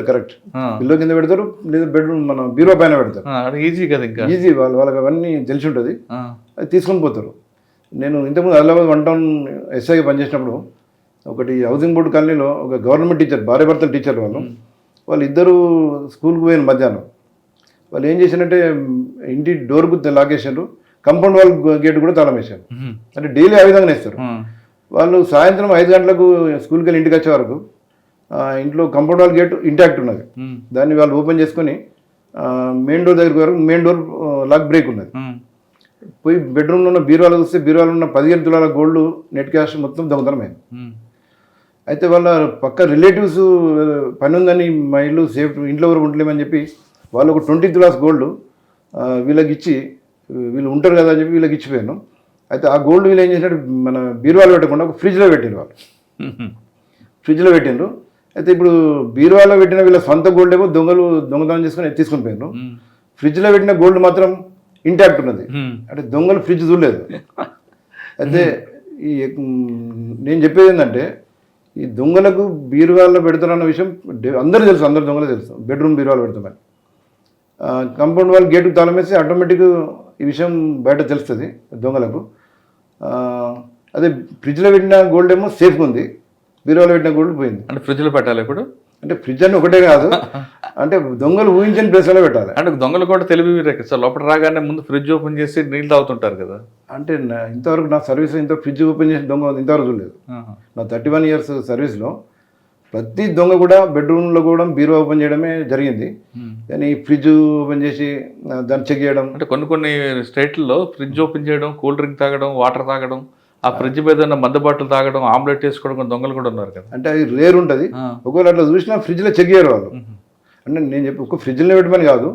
కరెక్ట్, పిల్లో కింద పెడతారు, లేదా బెడ్రూమ్ మన బీరో పైన పెడతారు. ఈజీ కదా, ఇంకా ఈజీ. వాళ్ళకి అవన్నీ తెలిసి ఉంటుంది, అది తీసుకొని పోతారు. నేను ఇంతకుముందు ఆదిలాబాద్ 1 టౌన్ ఎస్ఐగా పనిచేసినప్పుడు ఒకటి హౌసింగ్ బోర్డు కాలనీలో ఒక గవర్నమెంట్ టీచర్, భార్యాభర్తల టీచర్ వాళ్ళు ఇద్దరు స్కూల్కి పోయిన మధ్యాహ్నం. వాళ్ళు ఏం చేశారంటే, ఇంటి డోర్కు లాగేసారు, కంపౌండ్ వాల్ గేట్ కూడా తాళం వేశారు. అంటే డైలీ ఆ విధంగా వేస్తారు. వాళ్ళు సాయంత్రం 5 గంటలకు స్కూల్కి వెళ్ళి ఇంటికి వచ్చే వరకు ఇంట్లో కంపౌండ్ వాల్ గేట్ ఇంటాక్ట్ ఉన్నది. దాన్ని వాళ్ళు ఓపెన్ చేసుకొని మెయిన్ డోర్ దగ్గరికి వరకు మెయిన్ డోర్ లాక్ బ్రేక్ ఉన్నది. పోయి బెడ్రూమ్లో ఉన్న బీరువాలో చూస్తే బీరువాలో ఉన్న 15 తులాల గోల్డ్, నెట్ క్యాష్ మొత్తం దొంగతనమైంది. అయితే వాళ్ళ పక్క రిలేటివ్స్ పని ఉందని మా ఇల్లు సేఫ్, ఇంట్లో వరకు ఉండలేమని చెప్పి వాళ్ళు ఒక 20 తులాస్ గోల్డ్ వీళ్ళకి ఇచ్చి, వీళ్ళు ఉంటారు కదా అని చెప్పి వీళ్ళకి ఇచ్చిపోయాను. అయితే ఆ గోల్డ్ వీళ్ళు ఏం చేసినట్టు మన బీరువాలో పెట్టకుండా ఒక ఫ్రిడ్జ్లో పెట్టారు. వాళ్ళు ఫ్రిడ్జ్లో పెట్టిండ్రు. అయితే ఇప్పుడు బీరువాలో పెట్టిన వీళ్ళ సొంత గోల్డ్ ఏమో దొంగతనం చేసుకొని తీసుకొని పోయినారు. ఫ్రిడ్జ్లో పెట్టిన గోల్డ్ మాత్రం ఇంటాక్ట్ ఉన్నది. అంటే దొంగలు ఫ్రిడ్జ్ చూడలేదు. అయితే నేను చెప్పేది ఏంటంటే, ఈ దొంగలకు బీరువాల్లో పెడతారన్న విషయం అందరూ తెలుసు, అందరు దొంగలు తెలుసు బెడ్రూమ్ బీరువాలో పెడతామని. కంపౌండ్ వాల్ గేటుకు తాళం వేసి ఆటోమేటిక్ ఈ విషయం బయట తెలుస్తుంది దొంగలకు. అదే ఫ్రిడ్జ్లో పెట్టిన గోల్డ్ ఏమో సేఫ్గా ఉంది, బీరువాలో పెట్టిన గోల్డ్ పోయింది. అంటే ఫ్రిడ్జ్లో పెట్టాలి ఇప్పుడు? అంటే ఫ్రిడ్జ్ అని ఒకటే కాదు, అంటే దొంగలు ఊహించని ప్లేస్లో పెట్టాలి. అంటే దొంగలు కూడా తెలివి సార్, లోపల రాగానే ముందు ఫ్రిడ్జ్ ఓపెన్ చేసి నీళ్ళు తాగుతుంటారు కదా. అంటే ఇంతవరకు నా సర్వీస్లో ఇంత ఫ్రిడ్జ్ ఓపెన్ చేసిన దొంగ ఇంతవరకు చూడలేదు. నా 31 ఇయర్స్ సర్వీస్లో ప్రతి దొంగ కూడా బెడ్రూమ్లో కూడా బీరువా ఓపెన్ చేయడమే జరిగింది. కానీ ఫ్రిడ్జ్ ఓపెన్ చేసి దాన్ని చెక్ చేయడం, అంటే కొన్ని స్టేట్లలో ఫ్రిడ్జ్ ఓపెన్ చేయడం, కూల్ డ్రింక్ తాగడం, వాటర్ తాగడం ఆ ఫ్రిడ్జ్ మీద ఉన్న మందు బాటలు తాగడం, ఆమ్లెట్ వేసుకోవడం కొన్ని దొంగలు కూడా ఉన్నారు కదా. అంటే అది రేర్ ఉంటుంది. ఒకవేళ అట్లా చూసినా ఫ్రిడ్జ్లో చెక్ చేయరు వాళ్ళు. అంటే నేను చెప్పి ఒక ఫ్రిడ్జ్లో పెట్టమని కాదు,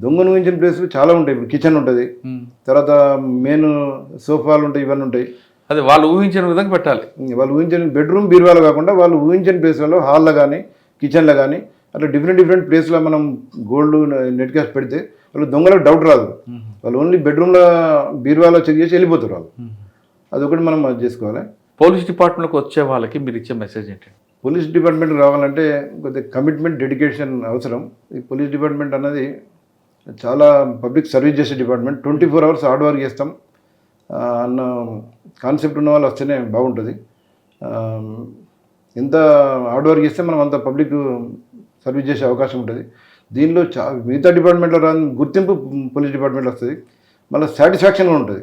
దొంగను ఊహించిన ప్లేస్లు చాలా ఉంటాయి. ఇప్పుడు కిచెన్ ఉంటుంది, తర్వాత మెయిన్ సోఫాలు ఉంటాయి, ఇవన్నీ ఉంటాయి. అదే వాళ్ళు ఊహించిన విధంగా పెట్టాలి. వాళ్ళు ఊహించిన బెడ్రూమ్ బీరువాలు కాకుండా వాళ్ళు ఊహించిన ప్లేస్లలో హాల్లో కానీ కిచెన్లో కానీ అట్లా డిఫరెంట్ ప్లేస్లో మనం గోల్డ్ నెట్ క్యాష్ పెడితే వాళ్ళు దొంగలకు డౌట్ రాదు. వాళ్ళు ఓన్లీ బెడ్రూమ్లో బీరువాలో చెక్ చేసి వెళ్ళిపోతారు వాళ్ళు. అదొకటి మనం అది చేసుకోవాలి. పోలీస్ డిపార్ట్మెంట్కి వచ్చే వాళ్ళకి మీరు ఇచ్చే మెసేజ్ ఏంటి? పోలీస్ డిపార్ట్మెంట్ రావాలంటే కొద్దిగా కమిట్మెంట్, డెడికేషన్ అవసరం. ఈ పోలీస్ డిపార్ట్మెంట్ అన్నది చాలా పబ్లిక్ సర్వీస్ చేసే డిపార్ట్మెంట్. 24 hours హార్డ్ వర్క్ చేస్తాం అన్న కాన్సెప్ట్ ఉన్న వాళ్ళు వస్తేనే బాగుంటుంది. ఎంత హార్డ్ వర్క్ చేస్తే మనం అంత పబ్లిక్ సర్వీస్ చేసే అవకాశం ఉంటుంది. దీనిలో మిగతా డిపార్ట్మెంట్లో రాని గుర్తింపు పోలీస్ డిపార్ట్మెంట్లో వస్తుంది. మళ్ళీ సాటిస్ఫాక్షన్ కూడా ఉంటుంది.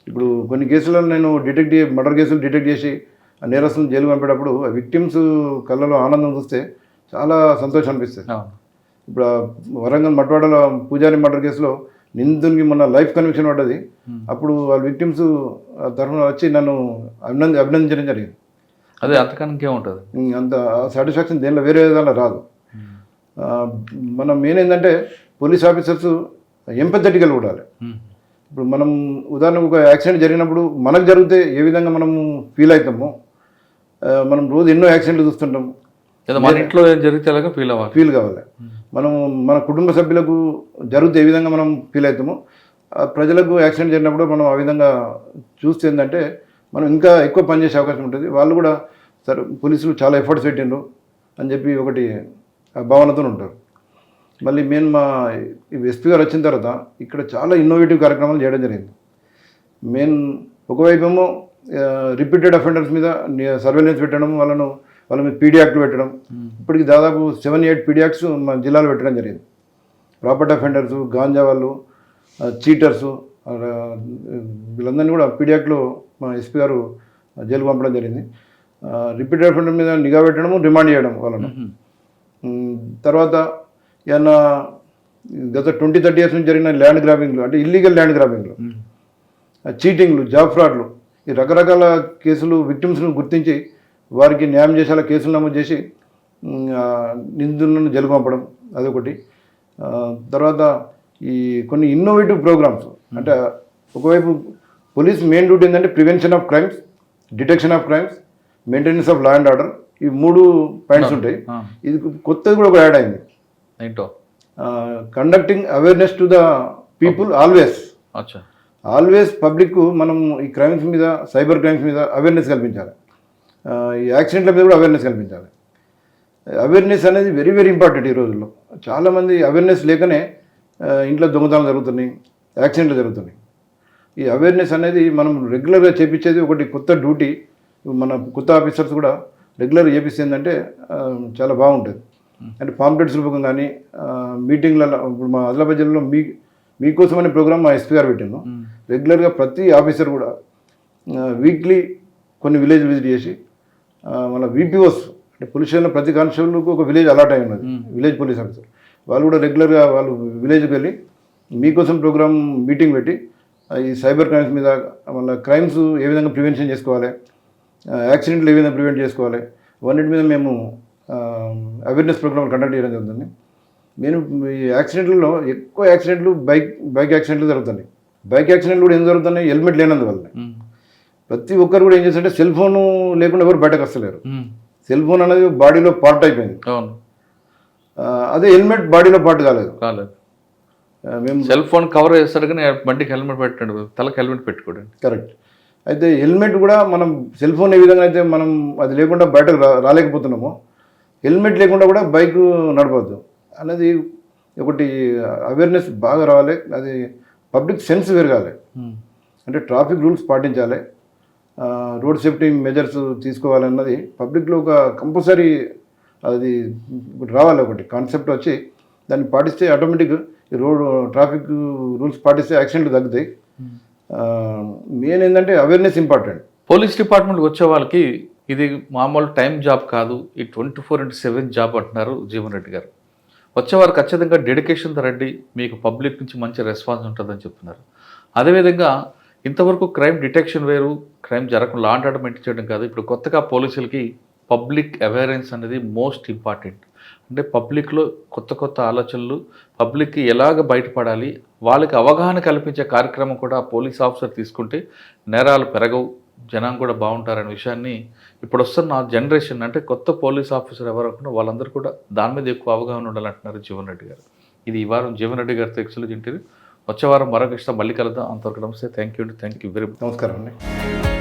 ఇప్పుడు కొన్ని కేసులలో నేను మర్డర్ కేసులు డిటెక్ట్ చేసి ఆ నేరస్తులను జైలు పంపేటప్పుడు ఆ విక్టిమ్స్ కళ్ళలో ఆనందం చూస్తే చాలా సంతోషం అనిపిస్తుంది. ఇప్పుడు వరంగల్ మట్వాడలో పూజారి మర్డర్ కేసులో నిందునికి మొన్న లైఫ్ కన్విక్షన్ పడ్డది. అప్పుడు వాళ్ళ విక్టిమ్స్ తరఫున వచ్చి నన్ను అభినందించడం జరిగింది. అదే అంతకన్నా ఏముంటుంది, అంత సాటిస్ఫాక్షన్ దేనిలో వేరే విధాలు రాదు. మనం మెయిన్ ఏంటంటే పోలీస్ ఆఫీసర్స్ ఎంపథెటికల్ ఉండాలి. ఇప్పుడు మనం ఉదాహరణకు ఒక యాక్సిడెంట్ జరిగినప్పుడు మనకు జరిగితే ఏ విధంగా మనం ఫీల్ అవుతామో, మనం రోజు ఎన్నో యాక్సిడెంట్లు చూస్తుంటాం. మన ఇంట్లో జరిగితే ఫీల్ కావాలి. మనం మన కుటుంబ సభ్యులకు జరిగితే ఏ విధంగా మనం ఫీల్ అవుతామో, ప్రజలకు యాక్సిడెంట్ జరిగినప్పుడు మనం ఆ విధంగా చూస్తే ఏంటంటే మనం ఇంకా ఎక్కువ పనిచేసే అవకాశం ఉంటుంది. వాళ్ళు కూడా సరే పోలీసులు చాలా ఎఫర్ట్స్ పెట్టిండ్రు అని చెప్పి ఒకటి భావనతో ఉంటారు. మళ్ళీ మెయిన్ మా ఎస్పీ గారు వచ్చిన తర్వాత ఇక్కడ చాలా ఇన్నోవేటివ్ కార్యక్రమాలు చేయడం జరిగింది. మెయిన్ ఒకవైపు ఏమో రిపీటెడ్ అఫెండర్స్ మీద సర్వేలెన్స్ పెట్టడం, వాళ్ళ మీద పీడీ యాక్ట్లు పెట్టడం. ఇప్పటికి దాదాపు 7-8 పీడీ యాక్ట్స్ మన జిల్లాలో పెట్టడం జరిగింది. ప్రాపర్టీ అఫెండర్స్, గాంజా వాళ్ళు, చీటర్సు, వీళ్ళందరినీ కూడా పీడీ యాక్ట్లో మా ఎస్పీ గారు జైలుకు పంపడం జరిగింది. రిపీటెడ్ అఫెండర్ మీద నిఘా పెట్టడము, రిమాండ్ చేయడం వాళ్ళను. తర్వాత ఏమన్నా గత 20-30 years నుంచి జరిగిన ల్యాండ్ గ్రాబింగ్లు, అంటే ఇల్లీగల్ ల్యాండ్ గ్రాబింగ్లు, చీటింగ్లు, జాబ్ ఫ్రాడ్లు, ఈ రకరకాల కేసులు విక్టిమ్స్ను గుర్తించి వారికి న్యాయం చేసేలా కేసులు నమోదు చేసి నిందితులను జైలుకు పంపడం అదొకటి. తర్వాత ఈ కొన్ని ఇన్నోవేటివ్ ప్రోగ్రామ్స్, అంటే ఒకవైపు పోలీస్ మెయిన్ డ్యూటీ ఏంటంటే prevention of crimes, detection of crimes, maintenance of law and order. ఈ 3 పాయింట్స్ ఉంటాయి. ఇది కొత్తది కూడా ఒక యాడ్ అయింది. ఏంటో conducting awareness to the people always public మనం ఈ క్రైమ్స్ మీద, సైబర్ క్రైమ్స్ మీద అవేర్నెస్ కల్పించాలి. ఈ యాక్సిడెంట్ల మీద కూడా అవేర్నెస్ కల్పించాలి. అవేర్నెస్ అనేది వెరీ వెరీ ఇంపార్టెంట్. ఈ రోజుల్లో చాలామంది అవేర్నెస్ లేకనే ఇంట్లో దొంగతనాలు జరుగుతున్నాయి, యాక్సిడెంట్లు జరుగుతున్నాయి. ఈ అవేర్నెస్ అనేది మనం రెగ్యులర్గా చేపించేది ఒకటి కొత్త డ్యూటీ. మన కొత్త ఆఫీసర్స్ కూడా రెగ్యులర్గా చేపిస్తే ఏంటంటే చాలా బాగుంటుంది. అంటే పాంప్లెట్స్ రూపకం కానీ మీటింగ్లలో, ఇప్పుడు మా ఆదిలాబాద్ జిల్లాలో మీకోసమనే ప్రోగ్రామ్ మా ఎస్పీ గారు పెట్టాను. రెగ్యులర్గా ప్రతి ఆఫీసర్ కూడా వీక్లీ కొన్ని విలేజ్ విజిట్ చేసి మన వీపీఓస్, అంటే పోలీస్ స్టేషన్లో ప్రతి కానిస్టేబుల్కు ఒక విలేజ్ అలాట్ అయి ఉన్నది, విలేజ్ పోలీస్ ఆఫీసర్. వాళ్ళు కూడా రెగ్యులర్గా వాళ్ళు విలేజ్కి వెళ్ళి మీకోసం ప్రోగ్రామ్ మీటింగ్ పెట్టి ఈ సైబర్ క్రైమ్స్ మీద, మళ్ళీ క్రైమ్స్ ఏ విధంగా ప్రివెన్షన్ చేసుకోవాలి, యాక్సిడెంట్లు ఏ విధంగా ప్రివెంట్ చేసుకోవాలి, అన్నిటి మీద మేము అవేర్నెస్ ప్రోగ్రామ్ కండక్ట్ చేయడం జరుగుతుంది. నేను ఈ యాక్సిడెంట్లలో ఎక్కువ యాక్సిడెంట్లు బైక్ యాక్సిడెంట్లు జరుగుతున్నాయి. బైక్ యాక్సిడెంట్లు కూడా ఏం జరుగుతున్నాయి, హెల్మెట్ లేనందువల్ల. ప్రతి ఒక్కరు కూడా ఏం చేస్తారంటే సెల్ ఫోన్ లేకుండా ఎవరు బయటకు వస్తలేరు. సెల్ ఫోన్ అనేది బాడీలో పార్ట్ అయిపోయింది. అదే హెల్మెట్ బాడీలో పార్ట్ కాలేదు. మేము సెల్ ఫోన్ కవర్ చేస్తాడు కానీ బండికి హెల్మెట్ పెట్టండి, తలకు హెల్మెట్ పెట్టుకోండి. కరెక్ట్. అయితే హెల్మెట్ కూడా మనం సెల్ ఫోన్ ఏ విధంగా అయితే మనం అది లేకుండా బయటకు రాలేకపోతున్నామో, హెల్మెట్ లేకుండా కూడా బైక్ నడపద్దు అనేది ఒకటి అవేర్నెస్ బాగా రావాలి. అది పబ్లిక్ సెన్స్ పెరగాలి. అంటే ట్రాఫిక్ రూల్స్ పాటించాలి, రోడ్ సేఫ్టీ మెజర్స్ తీసుకోవాలన్నది పబ్లిక్లో ఒక కంపల్సరీ అది రావాలి. ఒకటి కాన్సెప్ట్ వచ్చి దాన్ని పాటిస్తే ఆటోమేటిక్ ట్రాఫిక్ రూల్స్ పాటిస్తే యాక్సిడెంట్లు తగ్గుతాయి. మెయిన్ ఏంటంటే అవేర్నెస్ ఇంపార్టెంట్. పోలీస్ డిపార్ట్మెంట్కి వచ్చే వాళ్ళకి ఇది మామూలు టైం జాబ్ కాదు, ఈ 24/7 జాబ్ అంటున్నారు జీవన్ రెడ్డి గారు. వచ్చేవారు ఖచ్చితంగా డెడికేషన్తో రండి, మీకు పబ్లిక్ నుంచి మంచి రెస్పాన్స్ ఉంటుందని చెప్తున్నారు. అదేవిధంగా ఇంతవరకు క్రైమ్ డిటెక్షన్ వేరు, క్రైమ్ జరగకుండా లా అండ్ ఆర్డర్ మెయింటైన్ చేయడం కాదు. ఇప్పుడు కొత్తగా పోలీసులకి పబ్లిక్ అవేర్నెస్ అనేది మోస్ట్ ఇంపార్టెంట్. అంటే పబ్లిక్లో కొత్త కొత్త ఆలోచనలు, పబ్లిక్కి ఎలాగ బయటపడాలి, వాళ్ళకి అవగాహన కల్పించే కార్యక్రమం కూడా పోలీస్ ఆఫీసర్ తీసుకుంటే నేరాలు పెరగవు, జనం కూడా బాగుంటారనే విషయాన్ని ఇప్పుడు వస్తున్న జనరేషన్, అంటే కొత్త పోలీస్ ఆఫీసర్ ఎవరు అనుకున్నా వాళ్ళందరూ కూడా దాని మీద ఎక్కువ అవగాహన ఉండాలంటున్నారు జీవన్ రెడ్డి గారు. ఇది ఈ వారం జీవన్ రెడ్డి గారితో ఎక్సలెంట్ ఇంటర్వ్యూ. వచ్చే వారం మరొక ఇష్టం మళ్ళీ కలుద్దాం. అంతవరకు నమస్తే. Thank you very much. నమస్కారం అండి.